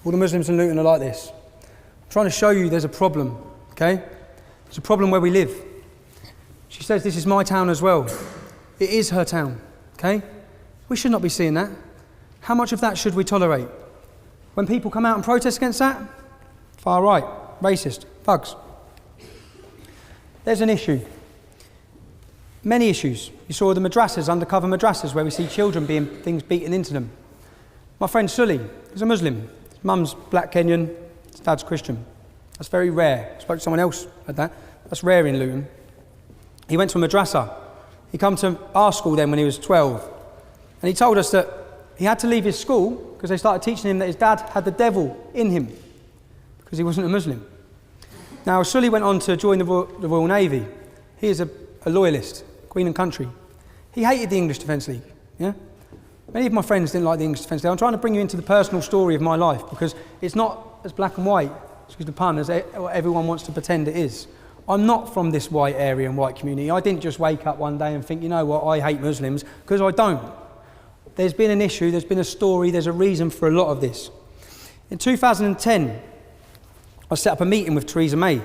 all the Muslims in Luton are like this. I'm trying to show you there's a problem, okay? There's a problem where we live. She says this is my town as well. It is her town, okay? We should not be seeing that. How much of that should we tolerate? When people come out and protest against that, far right, racist, thugs. There's an issue. Many issues. You saw the madrasas, undercover madrasas, where we see children being things beaten into them. My friend Sully is a Muslim. His mum's black Kenyan, his dad's Christian. That's very rare. I spoke to someone else at that. That's rare in Luton. He went to a madrasa. He came to our school then when he was 12. And he told us that he had to leave his school because they started teaching him that his dad had the devil in him because he wasn't a Muslim. Now, Sully went on to join the Royal Navy. He is a loyalist, Queen and Country. He hated the English Defence League. Yeah? Many of my friends didn't like the English Defence League. I'm trying to bring you into the personal story of my life because it's not as black and white, excuse the pun, as everyone wants to pretend it is. I'm not from this white area and white community. I didn't just wake up one day and think, you know what, I hate Muslims, because I don't. There's been an issue, there's been a story, there's a reason for a lot of this. In 2010, I set up a meeting with Theresa May.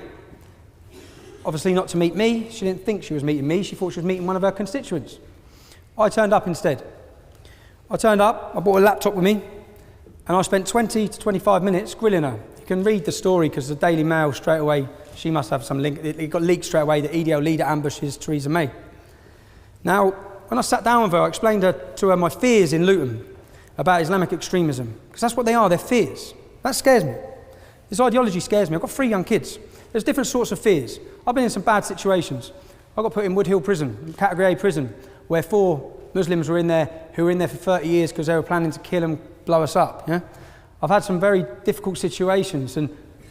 Obviously not to meet me. She didn't think she was meeting me. She thought she was meeting one of her constituents. I turned up instead. I turned up, I brought a laptop with me, and I spent 20 to 25 minutes grilling her. You can read the story because the Daily Mail straight away, she must have some link. It got leaked straight away that EDL leader ambushes Theresa May. Now, when I sat down with her, I explained to her my fears in Luton about Islamic extremism, because that's what they are, they're fears. That scares me. This ideology scares me. I've got 3 young kids. There's different sorts of fears. I've been in some bad situations. I got put in Woodhill prison, category A prison, where 4 Muslims were in there who were in there for 30 years because they were planning to kill and blow us up. Yeah? I've had some very difficult situations, and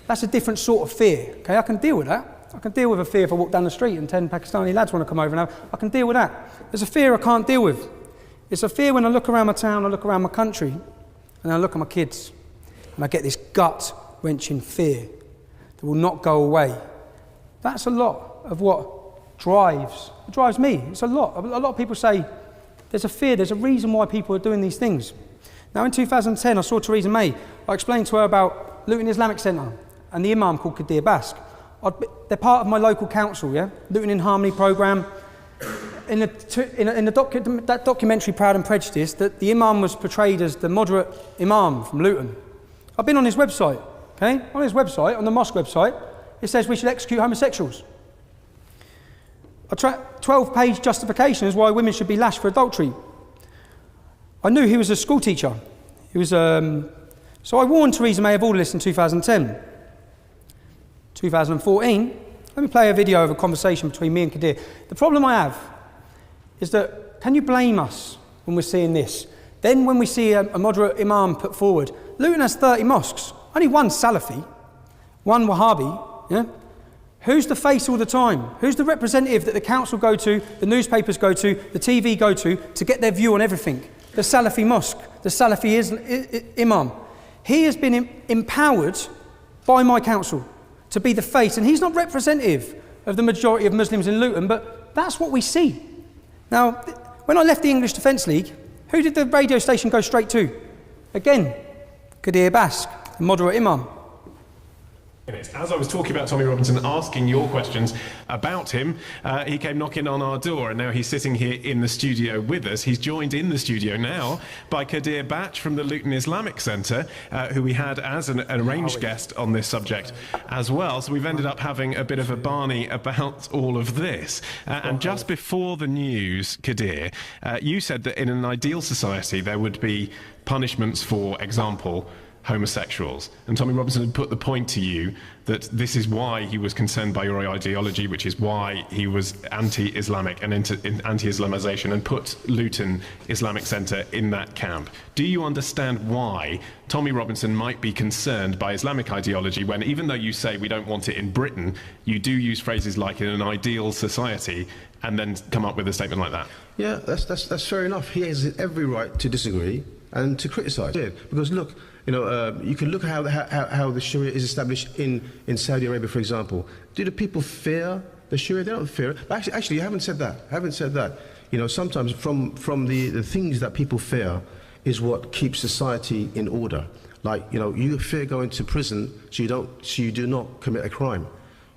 that's a different sort of fear. Okay, I can deal with that. I can deal with a fear if I walk down the street and 10 Pakistani lads want to come over and I can deal with that. There's a fear I can't deal with. It's a fear when I look around my town, I look around my country, and I look at my kids, and I get this gut-wrenching fear that will not go away. That's a lot of what drives me. It's a lot. A lot of people say there's a fear, there's a reason why people are doing these things. Now in 2010, I saw Theresa May. I explained to her about Luton Islamic Centre and the Imam called Kadir Bask. They're part of my local council, yeah? Luton in Harmony programme. In that documentary, Proud and Prejudiced, that the Imam was portrayed as the moderate Imam from Luton. I've been on his website, okay? On his website, on the mosque website, it says we should execute homosexuals. A 12-page justification is why women should be lashed for adultery. I knew he was a school teacher. He was, so I warned Theresa May of all this in 2010. 2014, let me play a video of a conversation between me and Kadir. The problem I have is that, can you blame us when we're seeing this? Then when we see a moderate Imam put forward, Luton has 30 mosques, only one Salafi, one Wahhabi, yeah? Who's the face all the time? Who's the representative that the council go to, the newspapers go to, the TV go to get their view on everything? The Salafi mosque, the Salafi Imam. He has been empowered by my council to be the face, and he's not representative of the majority of Muslims in Luton, but that's what we see. Now, when I left the English Defence League, who did the radio station go straight to? Again, Kadir Bask, the moderate Imam. As I was talking about Tommy Robinson, asking your questions about him, he came knocking on our door, and now he's sitting here in the studio with us. He's joined in the studio now by Kadir Bash from the Luton Islamic Centre, who we had as an arranged guest on this subject as well. So we've ended up having a bit of a Barney about all of this. And just before the news, Kadir, you said that in an ideal society there would be punishments for example, homosexuals. And Tommy Robinson had put the point to you that this is why he was concerned by your ideology, which is why he was anti-Islamic and anti-Islamization, and put Luton Islamic Centre in that camp. Do you understand why Tommy Robinson might be concerned by Islamic ideology when, even though you say we don't want it in Britain, you do use phrases like in an ideal society and then come up with a statement like that? Yeah, that's fair enough. He has every right to disagree and to criticise it. Because look, you know, you can look at how the Sharia is established in Saudi Arabia, for example. Do the people fear the Sharia? They don't fear it. But actually, you haven't said that. You know, sometimes from the things that people fear is what keeps society in order. Like, you know, you fear going to prison, so you do not commit a crime.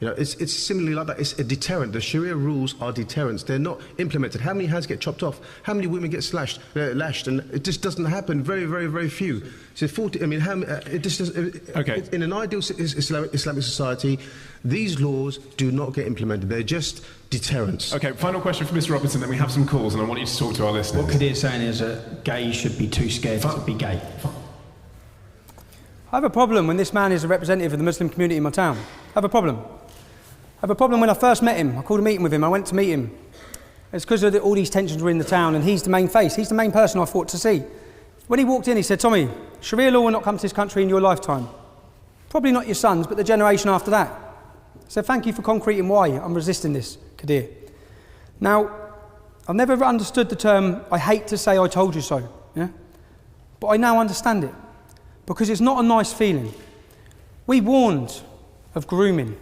You know, it's similarly like that. It's a deterrent. The Sharia rules are deterrents. They're not implemented. How many hands get chopped off? How many women get lashed? And it just doesn't happen. Very, very, very few. So 40. I mean, it just doesn't. Okay. In an ideal Islamic society, these laws do not get implemented. They're just deterrents. Okay. Final question for Mr. Robinson. Then we have some calls, and I want you to talk to our listeners. What Kadir's saying is that gays should be too scared to be gay. I have a problem when this man is a representative of the Muslim community in my town. I have a problem. I have a problem when I first met him. I called a meeting with him. I went to meet him. It's because all these tensions were in the town, and he's the main face. He's the main person I thought to see. When he walked in, he said, Tommy, Sharia law will not come to this country in your lifetime. Probably not your sons, but the generation after that. I said, thank you for concreting why I'm resisting this, Kadir. Now, I've never understood the term, I hate to say I told you so, yeah? But I now understand it, because it's not a nice feeling. We warned of grooming.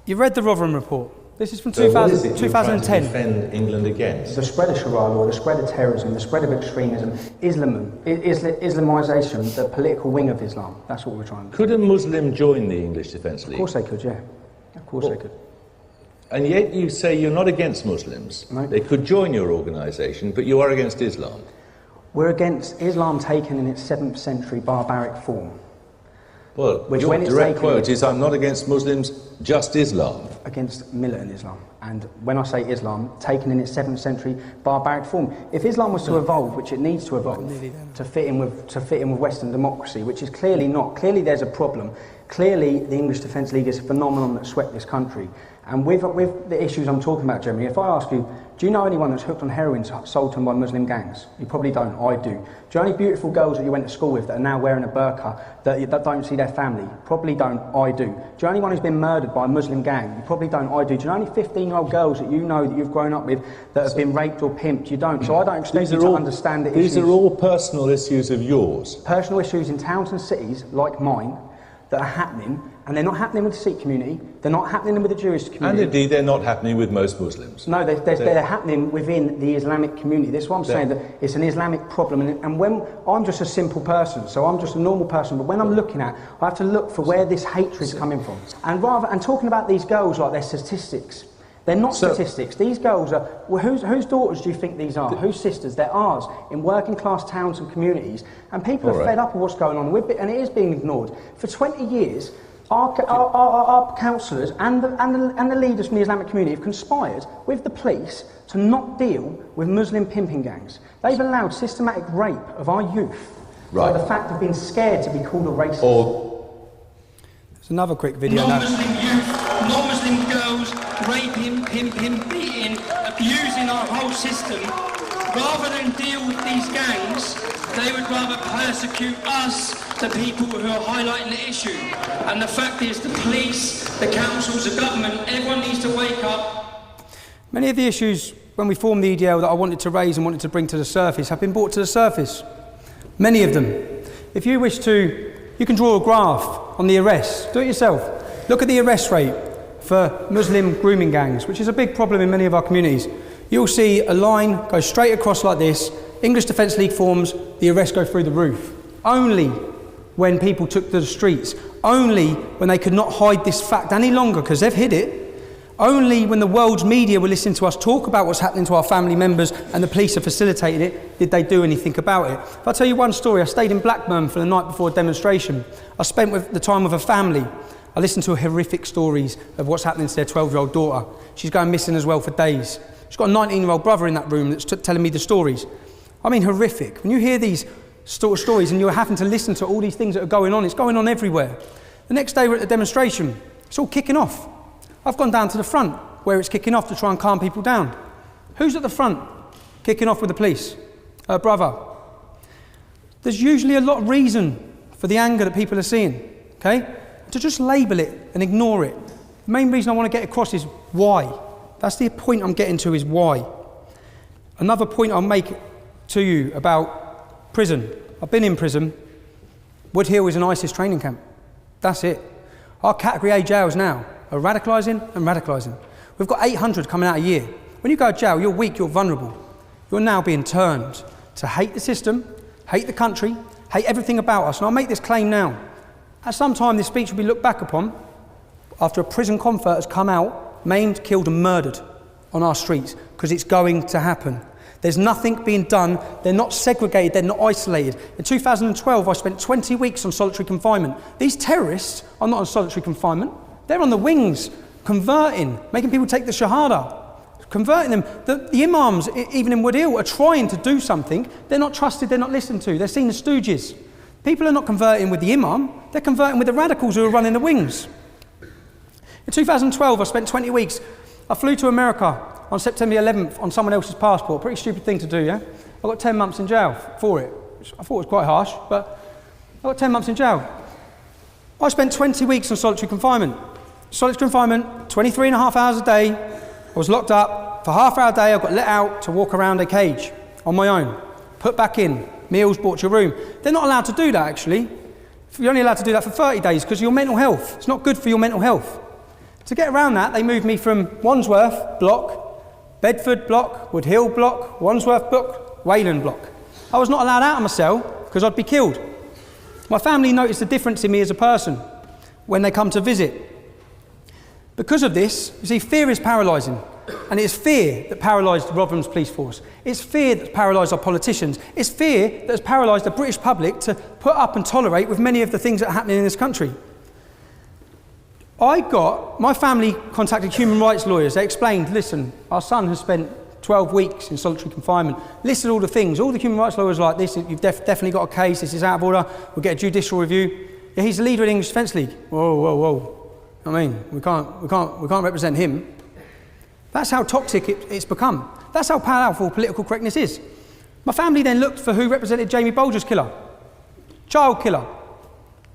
You read the Rotherham report. This is from 2010. Defend England against? The spread of Sharia law, the spread of terrorism, the spread of extremism, Islamisation, the political wing of Islam. That's what we're trying to do. Could a Muslim join the English Defence League? Of course they could, yeah. Of course they could. And yet you say you're not against Muslims. No. They could join your organisation, but you are against Islam. We're against Islam taken in its 7th century barbaric form. Well, your direct quote is, I'm not against Muslims, just Islam. Against militant Islam. And when I say Islam, taken in its 7th century barbaric form. If Islam was to evolve, which it needs to evolve, to fit in with Western democracy, which is clearly not. Clearly there's a problem. Clearly the English Defence League is a phenomenon that swept this country. And with the issues I'm talking about, Jeremy, if I ask you, do you know anyone that's hooked on heroin sold to them by Muslim gangs? You probably don't. I do. Do you know any beautiful girls that you went to school with that are now wearing a burqa that don't see their family? Probably don't. I do. Do you know anyone who's been murdered by a Muslim gang? You probably don't. I do. Do you know any 15-year-old girls that you know that you've grown up with that have been raped or pimped? You don't. So I don't expect you to understand the issues. These are all personal issues of yours. Personal issues in towns and cities like mine that are happening, and they're not happening with the Sikh community, they're not happening with the Jewish community. And indeed, they're not happening with most Muslims. No, they're happening within the Islamic community. That's what I'm saying, that it's an Islamic problem. And when I'm just a simple person, so I'm just a normal person, but when I'm looking at, I have to look for where this hatred is coming from. And talking about these girls like they're statistics, they're not statistics. These girls are, well, whose daughters do you think these are? Whose sisters? They're ours, in working class towns and communities. And people are fed up with what's going on, and it is being ignored. For 20 years, our councillors and the leaders from the Islamic community have conspired with the police to not deal with Muslim pimping gangs. They've allowed systematic rape of our youth by the fact of being scared to be called a racist. There's another quick video now. Non-Muslim youth, non-Muslim girls, raping, pimping, beating, abusing our whole system. Rather than deal with these gangs, they would rather persecute us, the people who are highlighting the issue. And the fact is, the police, the councils, the government, everyone needs to wake up. Many of the issues when we formed the EDL that I wanted to raise and wanted to bring to the surface have been brought to the surface. Many of them. If you wish to, you can draw a graph on the arrests. Do it yourself. Look at the arrest rate for Muslim grooming gangs, which is a big problem in many of our communities. You'll see a line go straight across like this. English Defence League forms, the arrests go through the roof. Only when people took to the streets. Only when they could not hide this fact any longer, because they've hid it. Only when the world's media were listening to us talk about what's happening to our family members and the police are facilitating it, did they do anything about it. If I tell you one story, I stayed in Blackburn for the night before a demonstration. I spent the time with a family. I listened to horrific stories of what's happening to their 12-year-old daughter. She's going missing as well for days. She's got a 19-year-old brother in that room that's telling me the stories. I mean, horrific. When you hear these stories, and you're having to listen to all these things that are going on. It's going on everywhere. The next day we're at the demonstration. It's all kicking off. I've gone down to the front where it's kicking off to try and calm people down. Who's at the front kicking off with the police? Her brother. There's usually a lot of reason for the anger that people are seeing, okay? To just label it and ignore it. The main reason I want to get across is why. That's the point I'm getting to, is why. Another point I'll make to you about prison. I've been in prison. Wood Hill is an ISIS training camp. That's it. Our category A jails now are radicalising and radicalising. We've got 800 coming out a year. When you go to jail, you're weak, you're vulnerable. You're now being turned to hate the system, hate the country, hate everything about us. And I'll make this claim now. At some time, this speech will be looked back upon after a prison convert has come out, maimed, killed and murdered on our streets, because it's going to happen. There's nothing being done. They're not segregated, they're not isolated. In 2012, I spent 20 weeks on solitary confinement. These terrorists are not on solitary confinement. They're on the wings, converting, making people take the Shahada, converting them. The imams, even in Wood Hill, are trying to do something. They're not trusted, they're not listened to. They're seen as stooges. People are not converting with the imam, they're converting with the radicals who are running the wings. In 2012, I spent 20 weeks. I flew to America on September 11th on someone else's passport. Pretty stupid thing to do, yeah? I got 10 months in jail for it. I thought it was quite harsh, but I got 10 months in jail. I spent 20 weeks on solitary confinement. Solitary confinement, 23 and a half hours a day. I was locked up. For half hour a day, I got let out to walk around a cage on my own. Put back in. Meals brought to your room. They're not allowed to do that, actually. You're only allowed to do that for 30 days because of your mental health. It's not good for your mental health. To get around that, they moved me from Wandsworth block, Bedford block, Wood Hill block, Wandsworth block, Wayland block. I was not allowed out of my cell because I'd be killed. My family noticed the difference in me as a person when they come to visit. Because of this, you see, fear is paralysing. And it's fear that paralysed Rotherham's police force. It's fear that's paralysed our politicians. It's fear that has paralysed the British public to put up and tolerate with many of the things that are happening in this country. My family contacted human rights lawyers. They explained, listen, our son has spent 12 weeks in solitary confinement, listed all the things. All the human rights lawyers were like, this, you've definitely got a case, this is out of order, we'll get a judicial review. Yeah, he's the leader of the English Defence League. Whoa, whoa, whoa. I mean, we can't represent him. That's how toxic it's become. That's how powerful political correctness is. My family then looked for who represented Jamie Bolger's killer. Child killer.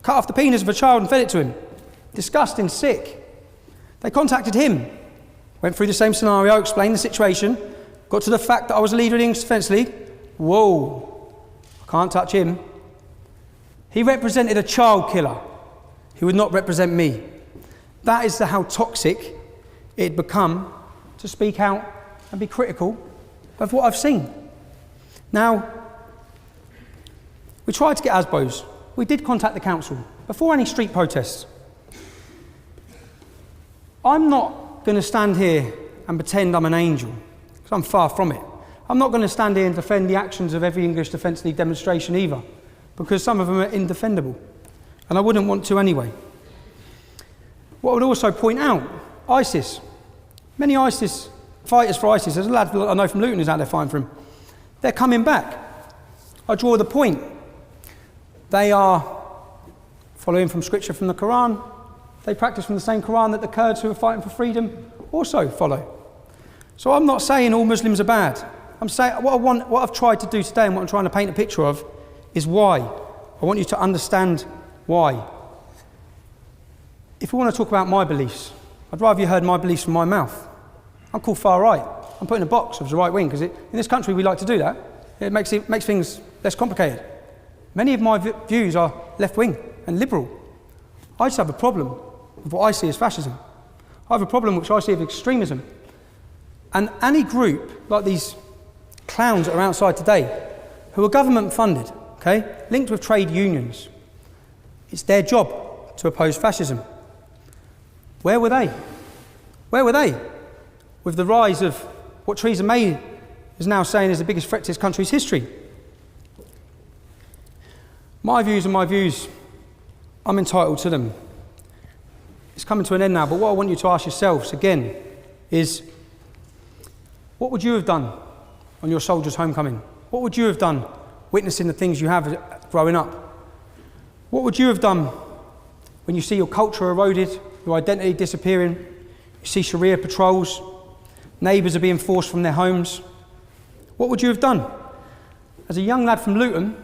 Cut off the penis of a child and fed it to him. Disgusting, sick. They contacted him. Went through the same scenario, explained the situation, got to the fact that I was a leader of the English Defence League. Whoa, I can't touch him. He represented a child killer. He would not represent me. That is how toxic it had become to speak out and be critical of what I've seen. Now, we tried to get ASBOs. We did contact the council before any street protests. I'm not going to stand here and pretend I'm an angel, because I'm far from it. I'm not going to stand here and defend the actions of every English Defence League demonstration either, because some of them are indefendable, and I wouldn't want to anyway. What I would also point out, ISIS. Many ISIS fighters for ISIS, there's a lad I know from Luton who's out there fighting for him. They're coming back. I draw the point. They are following from scripture from the Quran. They practice from the same Quran that the Kurds who are fighting for freedom also follow. So I'm not saying all Muslims are bad. I'm saying what I've tried to do today and what I'm trying to paint a picture of is why. I want you to understand why. If we want to talk about my beliefs, I'd rather you heard my beliefs from my mouth. I'm called far right. I'm put in a box of the right wing because in this country we like to do that. It makes things less complicated. Many of my views are left wing and liberal. I just have a problem with what I see as fascism. I have a problem which I see as extremism. And any group like these clowns that are outside today, who are government funded, okay, linked with trade unions, it's their job to oppose fascism. Where were they? Where were they with the rise of what Theresa May is now saying is the biggest threat to this country's history? My views are my views. I'm entitled to them. It's coming to an end now, but what I want you to ask yourselves again is, what would you have done on your soldier's homecoming? What would you have done witnessing the things you have growing up. What would you have done when you see your culture eroded, your identity disappearing, you see Sharia patrols, neighbours are being forced from their homes? What would you have done? As a young lad from Luton,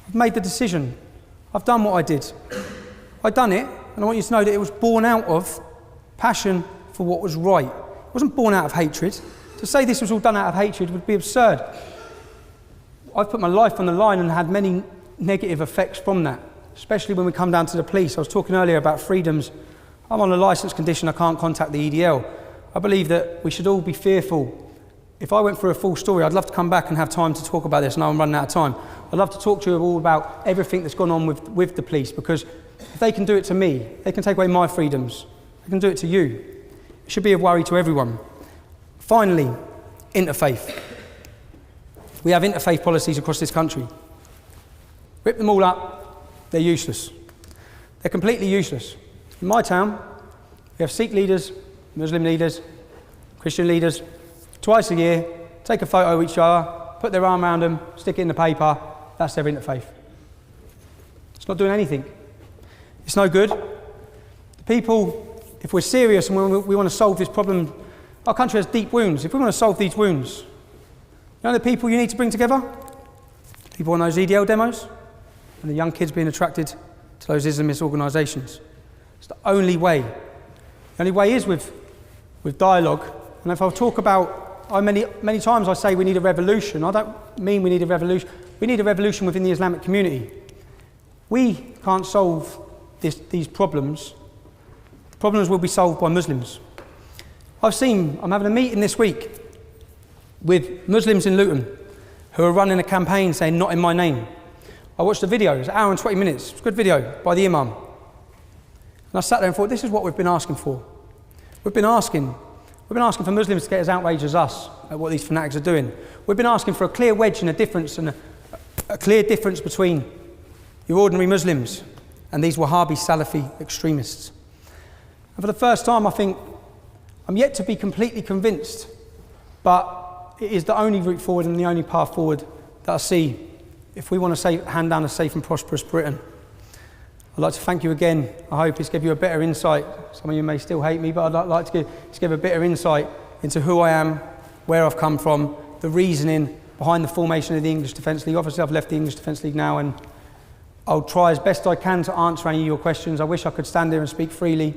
I've made the decision. I've done what I did. I've done it, and I want you to know that it was born out of passion for what was right. It wasn't born out of hatred. To say this was all done out of hatred would be absurd. I've put my life on the line and had many negative effects from that, especially when we come down to the police. I was talking earlier about freedoms. I'm on a licence condition, I can't contact the EDL. I believe that we should all be fearful. If I went through a full story, I'd love to come back and have time to talk about this. Now I'm running out of time. I'd love to talk to you all about everything that's gone on with the police, because if they can do it to me, they can take away my freedoms. They can do it to you. It should be a worry to everyone. Finally, interfaith. We have interfaith policies across this country. Rip them all up, they're useless. They're completely useless. In my town, we have Sikh leaders, Muslim leaders, Christian leaders, twice a year, take a photo of each other, put their arm around them, stick it in the paper, that's their interfaith. It's not doing anything. It's no good. The people, if we're serious and we want to solve this problem, our country has deep wounds. If we want to solve these wounds, you know the people you need to bring together? People on those EDL demos and the young kids being attracted to those Islamist organisations. It's the only way. The only way is with dialogue. And if I talk about, many times I say we need a revolution. I don't mean we need a revolution. We need a revolution within the Islamic community. We can't solve these problems. Problems will be solved by Muslims. I'm having a meeting this week with Muslims in Luton who are running a campaign saying, "Not in my name." I watched the video, it was an hour and 20 minutes. It's a good video by the Imam. And I sat there and thought, this is what we've been asking for. We've been asking for Muslims to get as outraged as us at what these fanatics are doing. We've been asking for a clear wedge and a difference, and a clear difference between your ordinary Muslims and these Wahhabi Salafi extremists. And for the first time, I think, I'm yet to be completely convinced, but it is the only route forward and the only path forward that I see if we want to hand down a safe and prosperous Britain. I'd like to thank you again. I hope it's given you a better insight. Some of you may still hate me, but I'd like to give a better insight into who I am, where I've come from, the reasoning behind the formation of the English Defence League. Obviously, I've left the English Defence League now, and I'll try as best I can to answer any of your questions. I wish I could stand here and speak freely,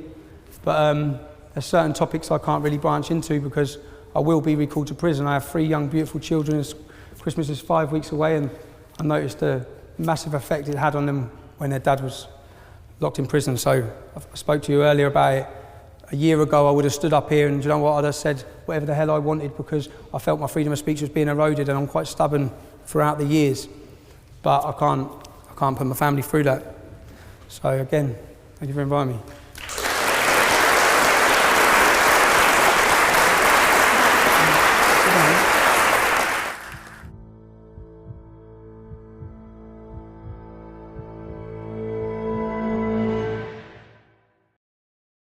but there's certain topics I can't really branch into because I will be recalled to prison. I have 3 young, beautiful children. Christmas is 5 weeks away, and I noticed the massive effect it had on them when their dad was locked in prison. So I spoke to you earlier about it. A year ago I would have stood up here and, you know what, I'd have said whatever the hell I wanted because I felt my freedom of speech was being eroded, and I'm quite stubborn throughout the years. But I can't put my family through that. So again, thank you for inviting me.